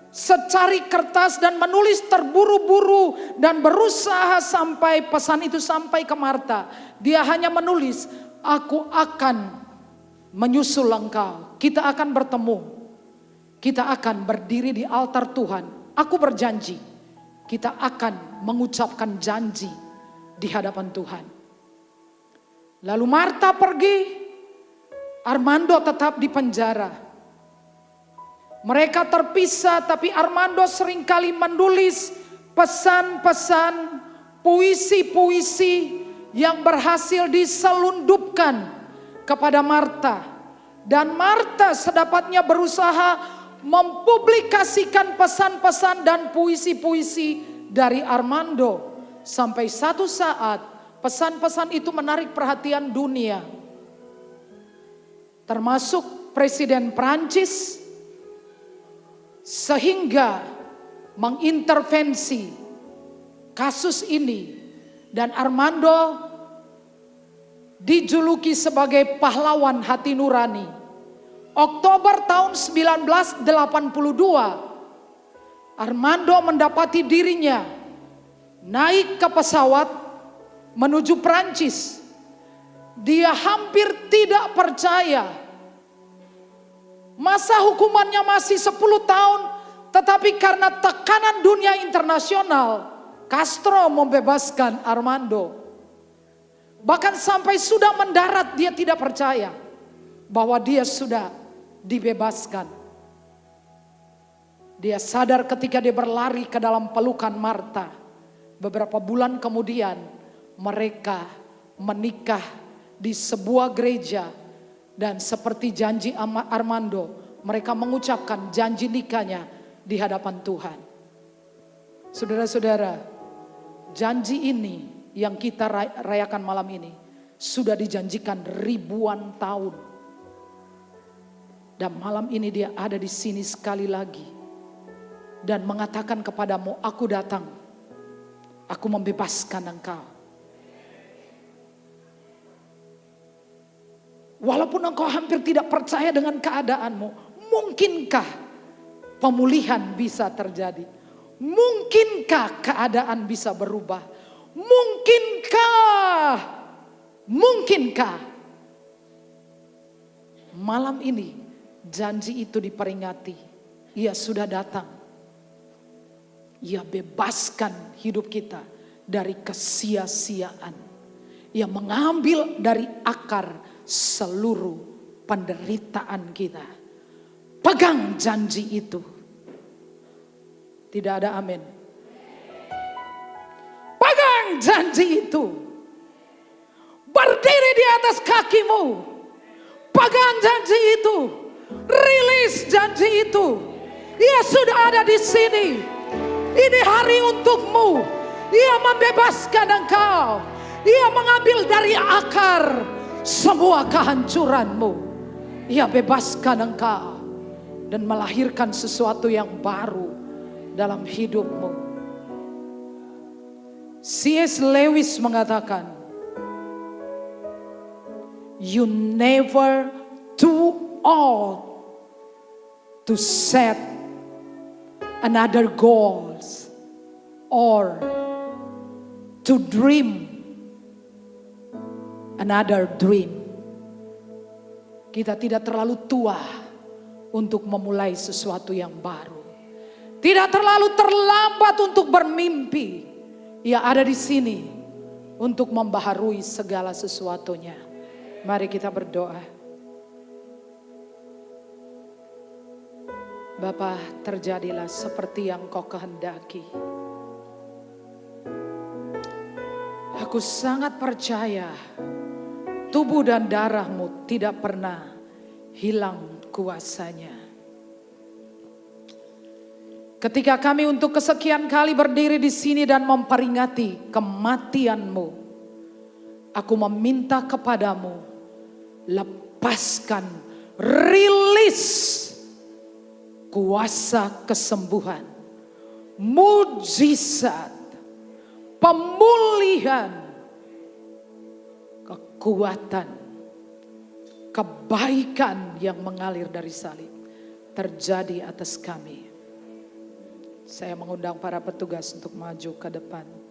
secari kertas dan menulis terburu-buru dan berusaha sampai pesan itu sampai ke Marta. Dia hanya menulis, aku akan menyusul engkau. Kita akan bertemu. Kita akan berdiri di altar Tuhan. Aku berjanji, kita akan mengucapkan janji di hadapan Tuhan. Lalu Marta pergi. Armando tetap di penjara. Mereka terpisah, tapi Armando seringkali menulis pesan-pesan, puisi-puisi yang berhasil diselundupkan kepada Marta. Dan Marta sedapatnya berusaha mempublikasikan pesan-pesan dan puisi-puisi dari Armando. Sampai satu saat pesan-pesan itu menarik perhatian dunia. Termasuk Presiden Prancis, sehingga mengintervensi kasus ini dan Armando dijuluki sebagai pahlawan hati nurani. Oktober tahun 1982 Armando mendapati dirinya naik ke pesawat menuju Prancis. Dia hampir tidak percaya. Masa hukumannya masih 10 tahun. Tetapi karena tekanan dunia internasional, Castro membebaskan Armando. Bahkan sampai sudah mendarat dia tidak percaya bahwa dia sudah dibebaskan. Dia sadar ketika dia berlari ke dalam pelukan Marta. Beberapa bulan kemudian mereka menikah di sebuah gereja, dan seperti janji Armando, mereka mengucapkan janji nikahnya di hadapan Tuhan. Saudara-saudara, janji ini yang kita rayakan malam ini sudah dijanjikan ribuan tahun. Dan malam ini dia ada di sini sekali lagi. Dan mengatakan kepadamu, aku datang. Aku membebaskan engkau. Walaupun engkau hampir tidak percaya dengan keadaanmu, mungkinkah pemulihan bisa terjadi? Mungkinkah keadaan bisa berubah? Mungkinkah malam ini janji itu diperingati? Ia sudah datang. Ia bebaskan hidup kita dari kesia-siaan. Ia mengambil dari akar seluruh penderitaan kita. Pegang janji itu. Tidak ada amin. Pegang janji itu. Berdiri di atas kakimu. Pegang janji itu. Rilis janji itu. Ia sudah ada di sini. Ini hari untukmu. Ia membebaskan engkau. Ia mengambil dari akar semua kehancuranmu. Ia bebaskan engkau dan melahirkan sesuatu yang baru dalam hidupmu. C.S. Lewis mengatakan, you never too old to set another goals or to dream another dream. Kita tidak terlalu tua untuk memulai sesuatu yang baru. Tidak terlalu terlambat untuk bermimpi. Ia ada di sini untuk membaharui segala sesuatunya. Mari kita berdoa. Bapa, terjadilah seperti yang Kau kehendaki. Aku sangat percaya tubuh dan darahmu tidak pernah hilang kuasanya. Ketika kami untuk kesekian kali berdiri di sini dan memperingati kematianmu, aku meminta kepadamu, lepaskan, rilis kuasa kesembuhan, mujizat, pemulihan, kekuatan, kebaikan yang mengalir dari salib terjadi atas kami. Saya mengundang para petugas untuk maju ke depan.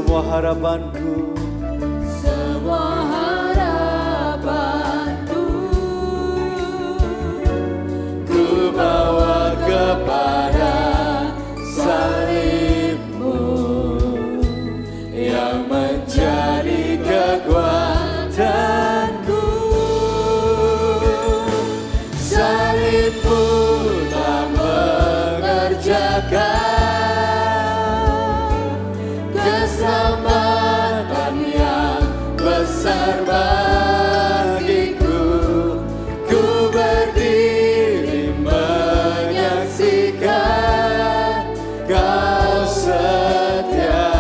semua harapanku, semua harapanku ku bawa kepada salib-Mu yang menjadi kekuatanku. Salib-Mu tak mengerjakan keselamatan yang besar bagiku. Ku berdiri menyaksikan Kau setia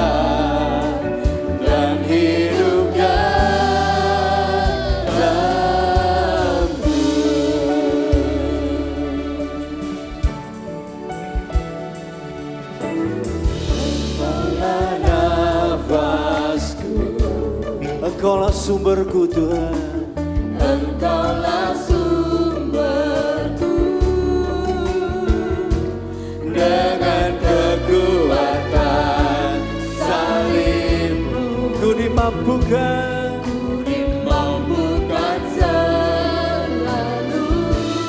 dan hidup dalam-Mu. Engkaulah nafasku, Engkaulah sumberku Tuhan. Engkaulah sumberku Dengan kekuatan salib-Mu ku dimampukan, dimampukan selalu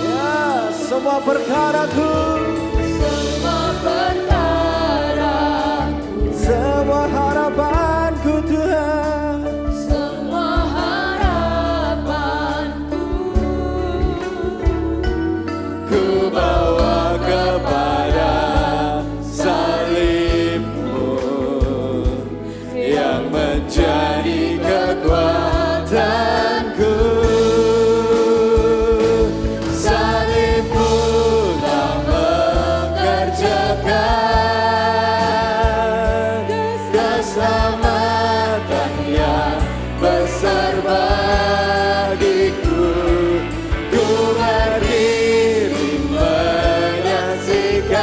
ya, semua perkaraku, semua perkaraku, semua harapanku Tuhan. semua harapanku Ku bawa kepada salib-Mu yang menjadi kekuatanku. Salib-Mu tak mengerjakan keselamatan yang besar bagiku. Ku berdiri menyaksikan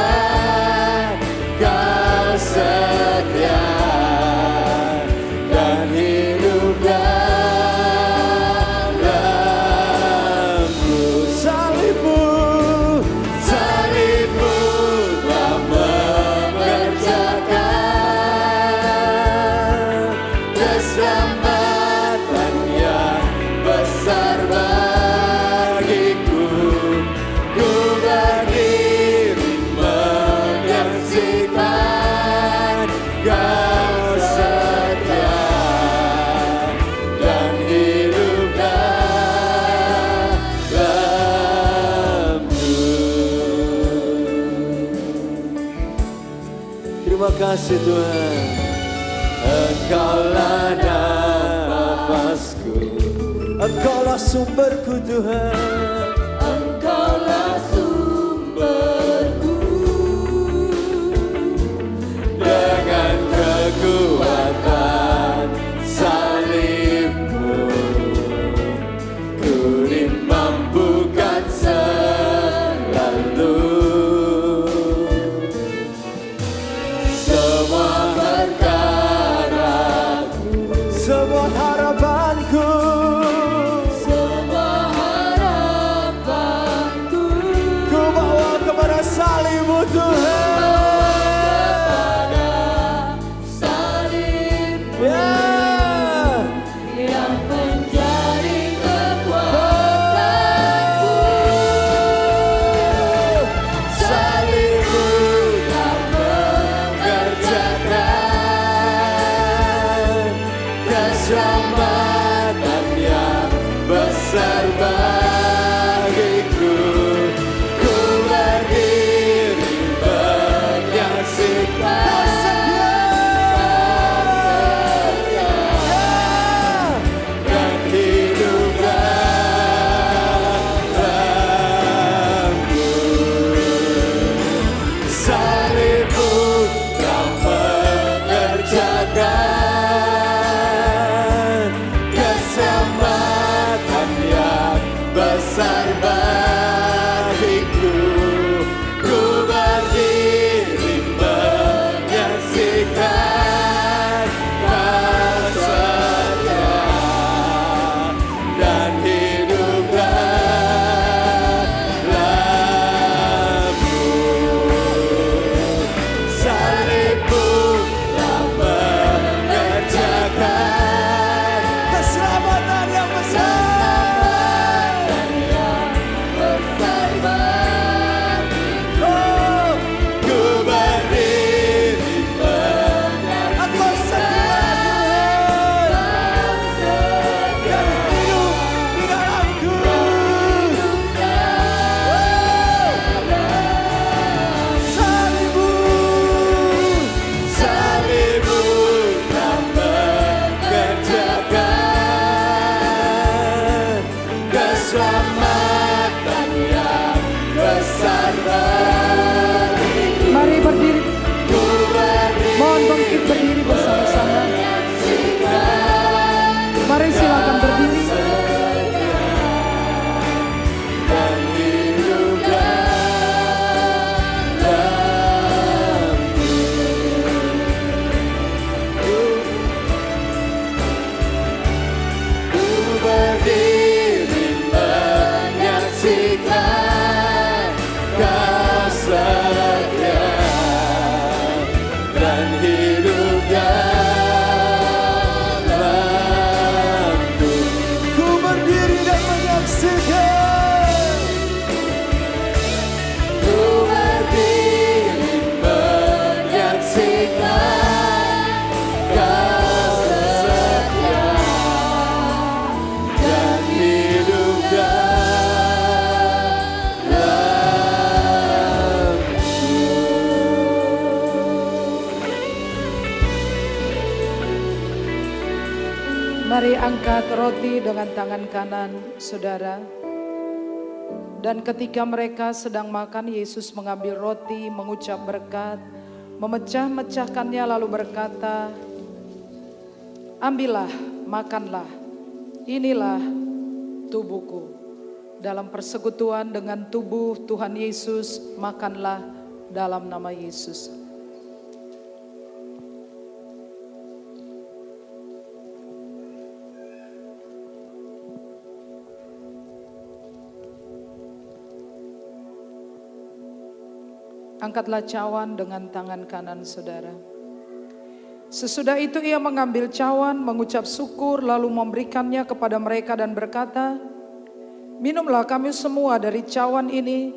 Kau setia dan hidup dalam-Mu. Salib-Mu, salib-Mu telah mengerjakan keselamatan yang besar bagiku. Ku berdiri menyaksikan Kau setia dan hidup dalam-Mu. Terima kasih Tuhan. Engkaulah nafasku, Engkaulah sumberku Tuhan. Engkaulah sumberku Dengan kekuatan salib-Mu ku dimampukan selalu. Semua perkaraku, semua harapanku, semua harapanku Mari angkat roti dengan tangan kanan saudara. Dan ketika mereka sedang makan, Yesus mengambil roti, mengucap berkat, memecah-mecahkannya lalu berkata, "Ambillah, makanlah, inilah tubuhku." Dalam persekutuan dengan tubuh Tuhan Yesus, makanlah dalam nama Yesus. Angkatlah cawan dengan tangan kanan saudara. Sesudah itu ia mengambil cawan, mengucap syukur, lalu memberikannya kepada mereka dan berkata, "Minumlah kamu semua dari cawan ini,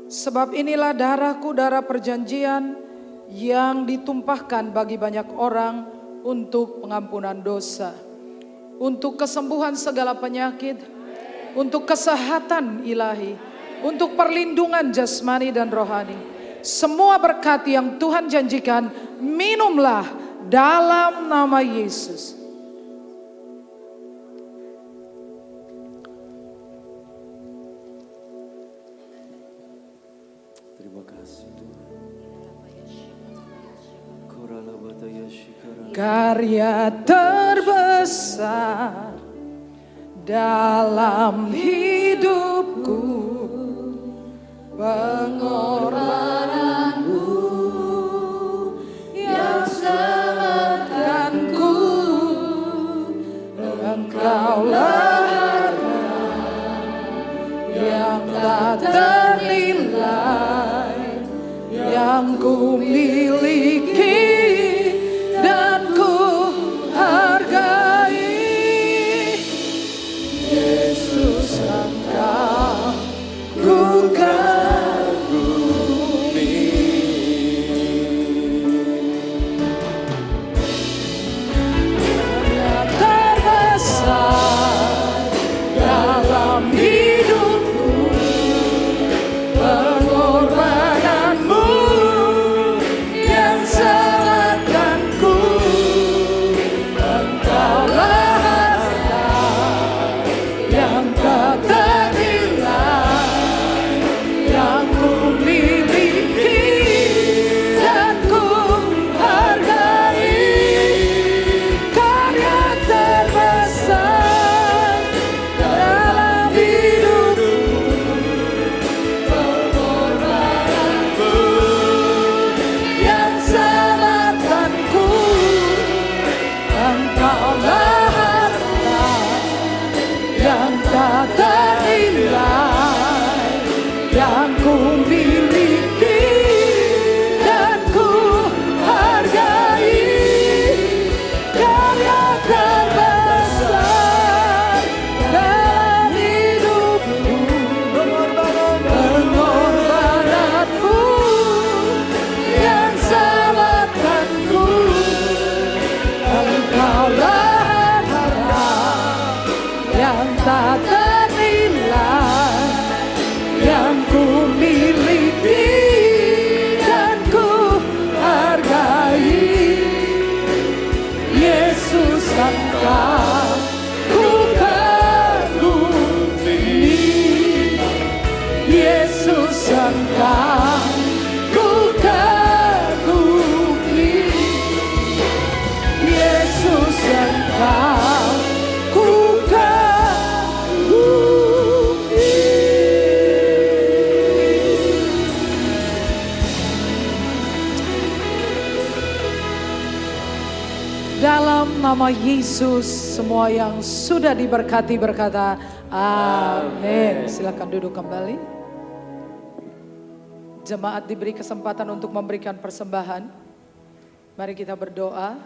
sebab inilah darahku, darah perjanjian yang ditumpahkan bagi banyak orang untuk pengampunan dosa, untuk kesembuhan segala penyakit, untuk kesehatan ilahi, untuk perlindungan jasmani dan rohani. Semua berkat yang Tuhan janjikan, minumlah dalam nama Yesus." Terima kasih Tuhan. Karya terbesar dalam hidupku, pengorbananmu yang selamatkanku. Engkaulah harta yang tak ternilai, yang ku miliki dan ku hargai. Yesus, Engkau ku nama Yesus, semua yang sudah diberkati berkata amin. Silakan duduk kembali. Jemaat diberi kesempatan untuk memberikan persembahan. Mari kita berdoa.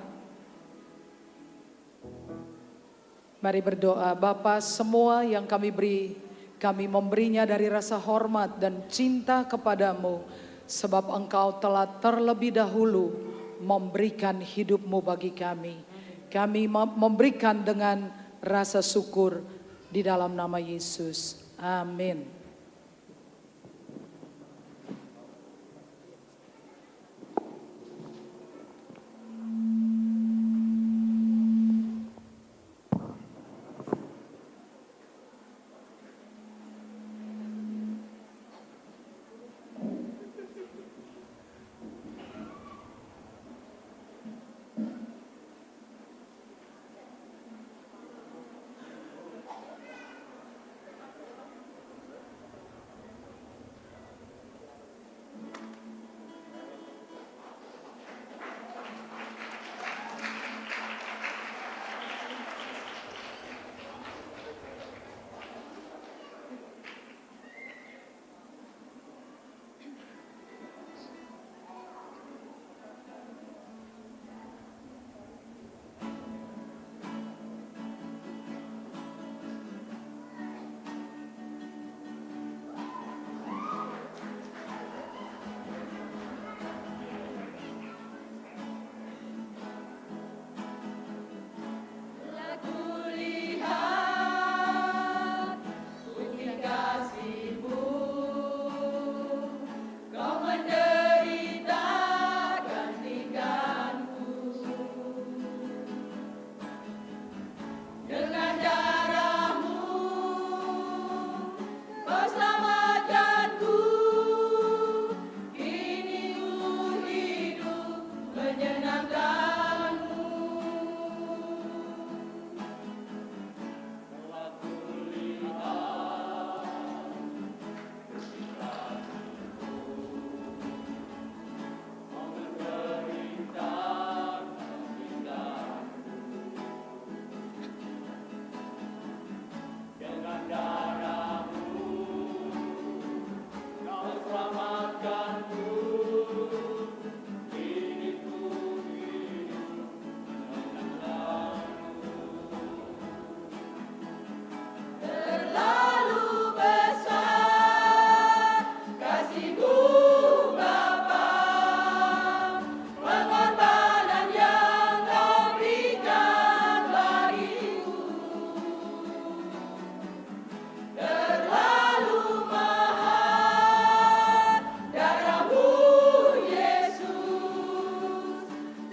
Mari berdoa. Bapa, semua yang kami beri, kami memberinya dari rasa hormat dan cinta kepadamu, sebab Engkau telah terlebih dahulu memberikan hidupmu bagi kami. Kami memberikan dengan rasa syukur di dalam nama Yesus. Amin.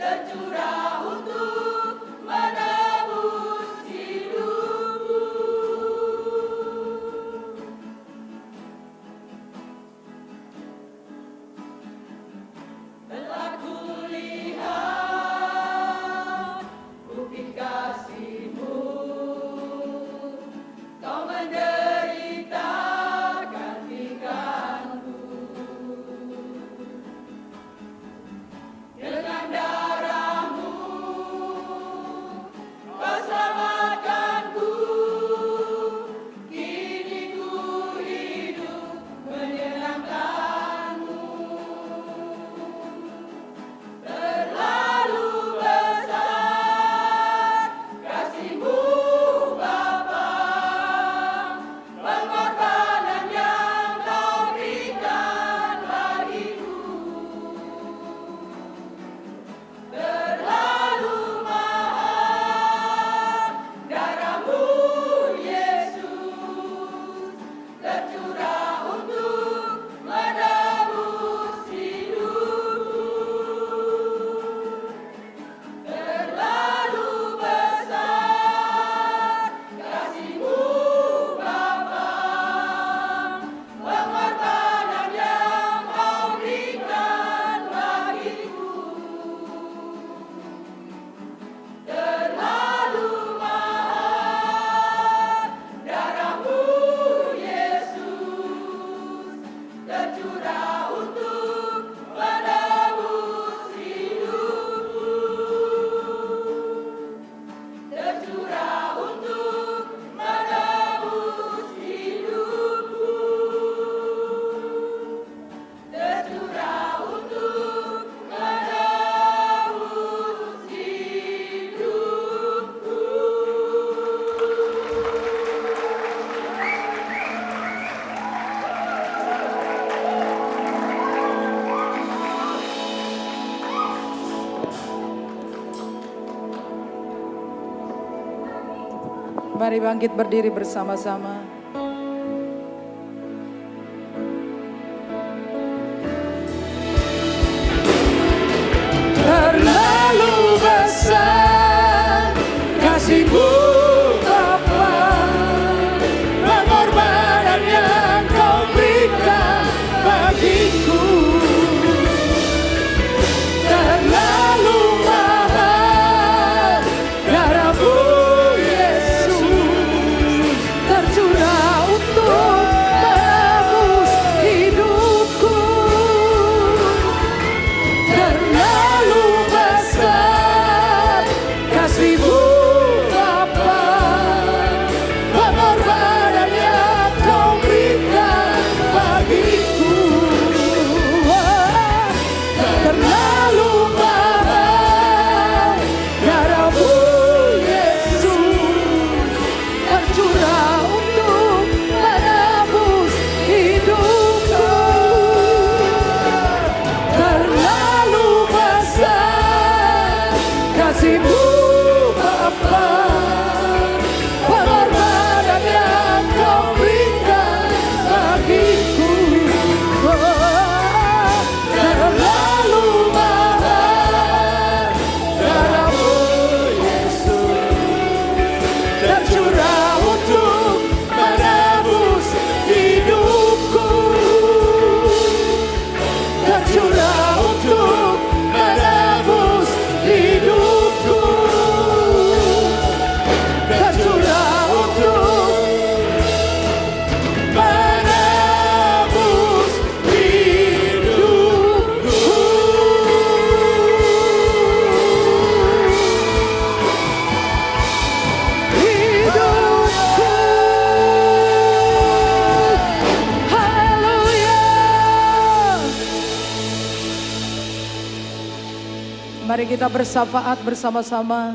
tercurah untuk menebus hidupku. Telah kulihat bukti kasih-Mu, Kau menderita gantikanku. Dengan darah-Mu Kau selamatkanku. Kini ku hidup menyenangkan-Mu. Terlalu besar kasih-Mu Bapa, pengorbanan yang Kau berikan bagiku. Terlalu mahal darah-Mu Yesus, tercurah untuk menebus hidupku. Terlalu besar kasih-Mu Bapa, pengorbanan yang Kau berikan bagiku. Terlalu mahal darah-Mu Yesus, tercurah untuk menebus hidupku. Tercurah untuk menebus hidupku. Tercurah untuk menebus hidupku. Mari bangkit berdiri bersama-sama. Terlalu besar kasih-Mu Bapa, pengorbanan yang Kau berikan bagiku. Terlalu mahal darah-Mu Yesus, tercurah untuk menebus hidupku. Terlalu besar kasih-Mu Bapa, pengorbanan yang Kau berikan bagiku. Terlalu mahal darah-Mu Yesus, tercurah untuk menebus hidupku. Terlalu besar kasih-Mu Bapa, pengorbanan yang Kau berikan bagiku. Terlalu mahal darah-Mu Yesus, tercurah untuk menebus hidupku. Tercurah untuk menebus hidupku. Tercurah untuk menebus hidupku. Hidupku. Haleluya. Mari kita bersyafaat bersama-sama.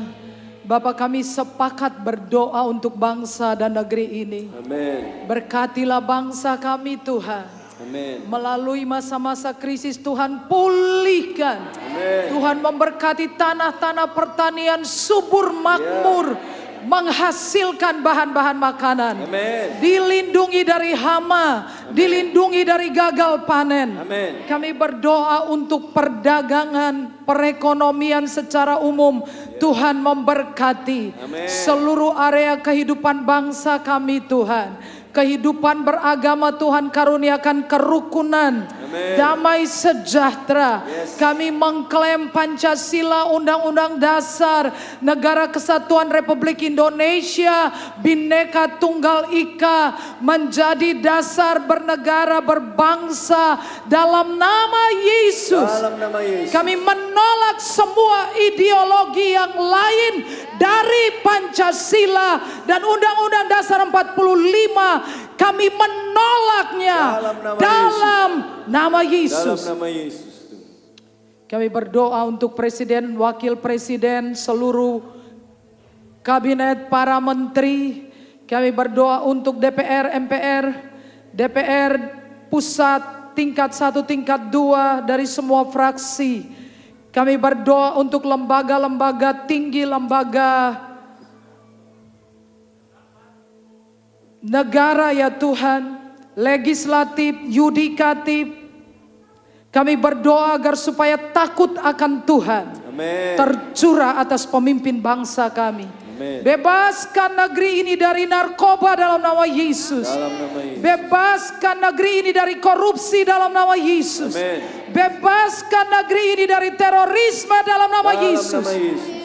Bapa, kami sepakat berdoa untuk bangsa dan negeri ini. Amin. Berkatilah bangsa kami Tuhan. Amin. Melalui masa-masa krisis Tuhan pulihkan. Amin. Tuhan memberkati tanah-tanah pertanian subur makmur. menghasilkan bahan-bahan makanan. Amin. Dilindungi dari hama, dilindungi dari gagal panen. Amin. Kami berdoa untuk perdagangan, perekonomian secara umum. Tuhan memberkati Amin. seluruh area kehidupan bangsa kami Tuhan. Kehidupan beragama Tuhan karuniakan kerukunan, damai sejahtera. Kami mengklaim Pancasila, Undang-Undang Dasar Negara Kesatuan Republik Indonesia, Bhinneka Tunggal Ika menjadi dasar bernegara berbangsa dalam nama Yesus. Dalam nama Yesus. Kami menolak semua ideologi yang lain dari Pancasila dan Undang-Undang Dasar 45. Kami menolaknya dalam nama Yesus. Dalam nama Yesus. Kami berdoa untuk presiden, wakil presiden, seluruh kabinet, para menteri. Kami berdoa untuk DPR, MPR, DPR pusat, tingkat 1, tingkat 2 dari semua fraksi. Kami berdoa untuk lembaga-lembaga tinggi, lembaga negara ya Tuhan, legislatif, yudikatif. Kami berdoa agar supaya takut akan Tuhan Amin. tercurah atas pemimpin bangsa kami. Amin. Bebaskan negeri ini dari narkoba dalam nama Yesus. Dalam nama Yesus. Bebaskan negeri ini dari korupsi dalam nama Yesus. Amin. Bebaskan negeri ini dari terorisme dalam nama Dalam Yesus. nama Yesus.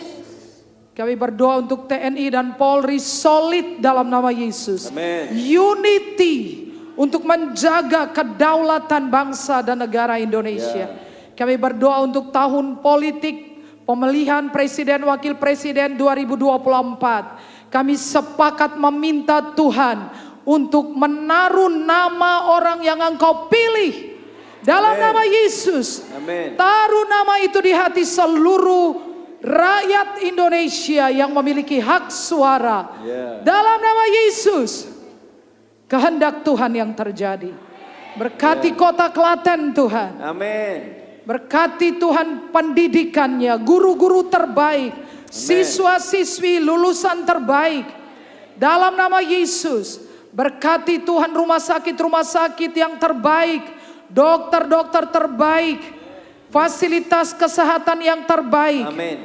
Kami berdoa untuk TNI dan Polri solid dalam nama Yesus. Amin. Unity untuk menjaga kedaulatan bangsa dan negara Indonesia. Kami berdoa untuk tahun politik pemilihan presiden wakil presiden 2024. Kami sepakat meminta Tuhan untuk menaruh nama orang yang Engkau pilih dalam nama Yesus. Amin. Taruh nama itu di hati seluruh rakyat Indonesia yang memiliki hak suara. Dalam nama Yesus, kehendak Tuhan yang terjadi. Berkati kota Klaten Tuhan. Amin. Berkati Tuhan pendidikannya, guru-guru terbaik, siswa-siswi lulusan terbaik. Dalam nama Yesus, berkati Tuhan rumah sakit yang terbaik, dokter-dokter terbaik, fasilitas kesehatan yang terbaik. Amin.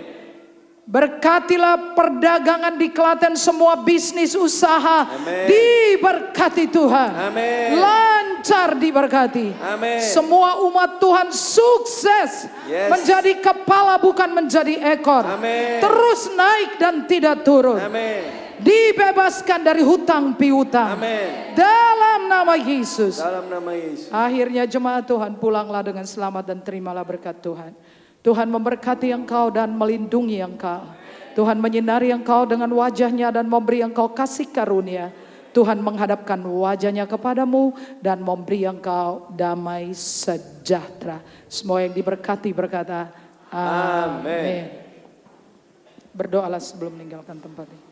Berkatilah perdagangan di Klaten, semua bisnis usaha Amin. diberkati Tuhan. Amin. Lancar diberkati. Amin. Semua umat Tuhan sukses menjadi kepala bukan menjadi ekor. Amin. Terus naik dan tidak turun. Amin. Dibebaskan dari hutang piutang. Amin. Dalam nama Yesus. Dalam nama Yesus. Akhirnya jemaat Tuhan pulanglah dengan selamat dan terimalah berkat Tuhan. Tuhan memberkati engkau dan melindungi engkau. Tuhan menyinari engkau dengan wajahnya dan memberi engkau kasih karunia. Tuhan menghadapkan wajahnya kepadamu dan memberi engkau damai sejahtera. Semua yang diberkati berkata, Amin. Berdoalah sebelum meninggalkan tempat ini.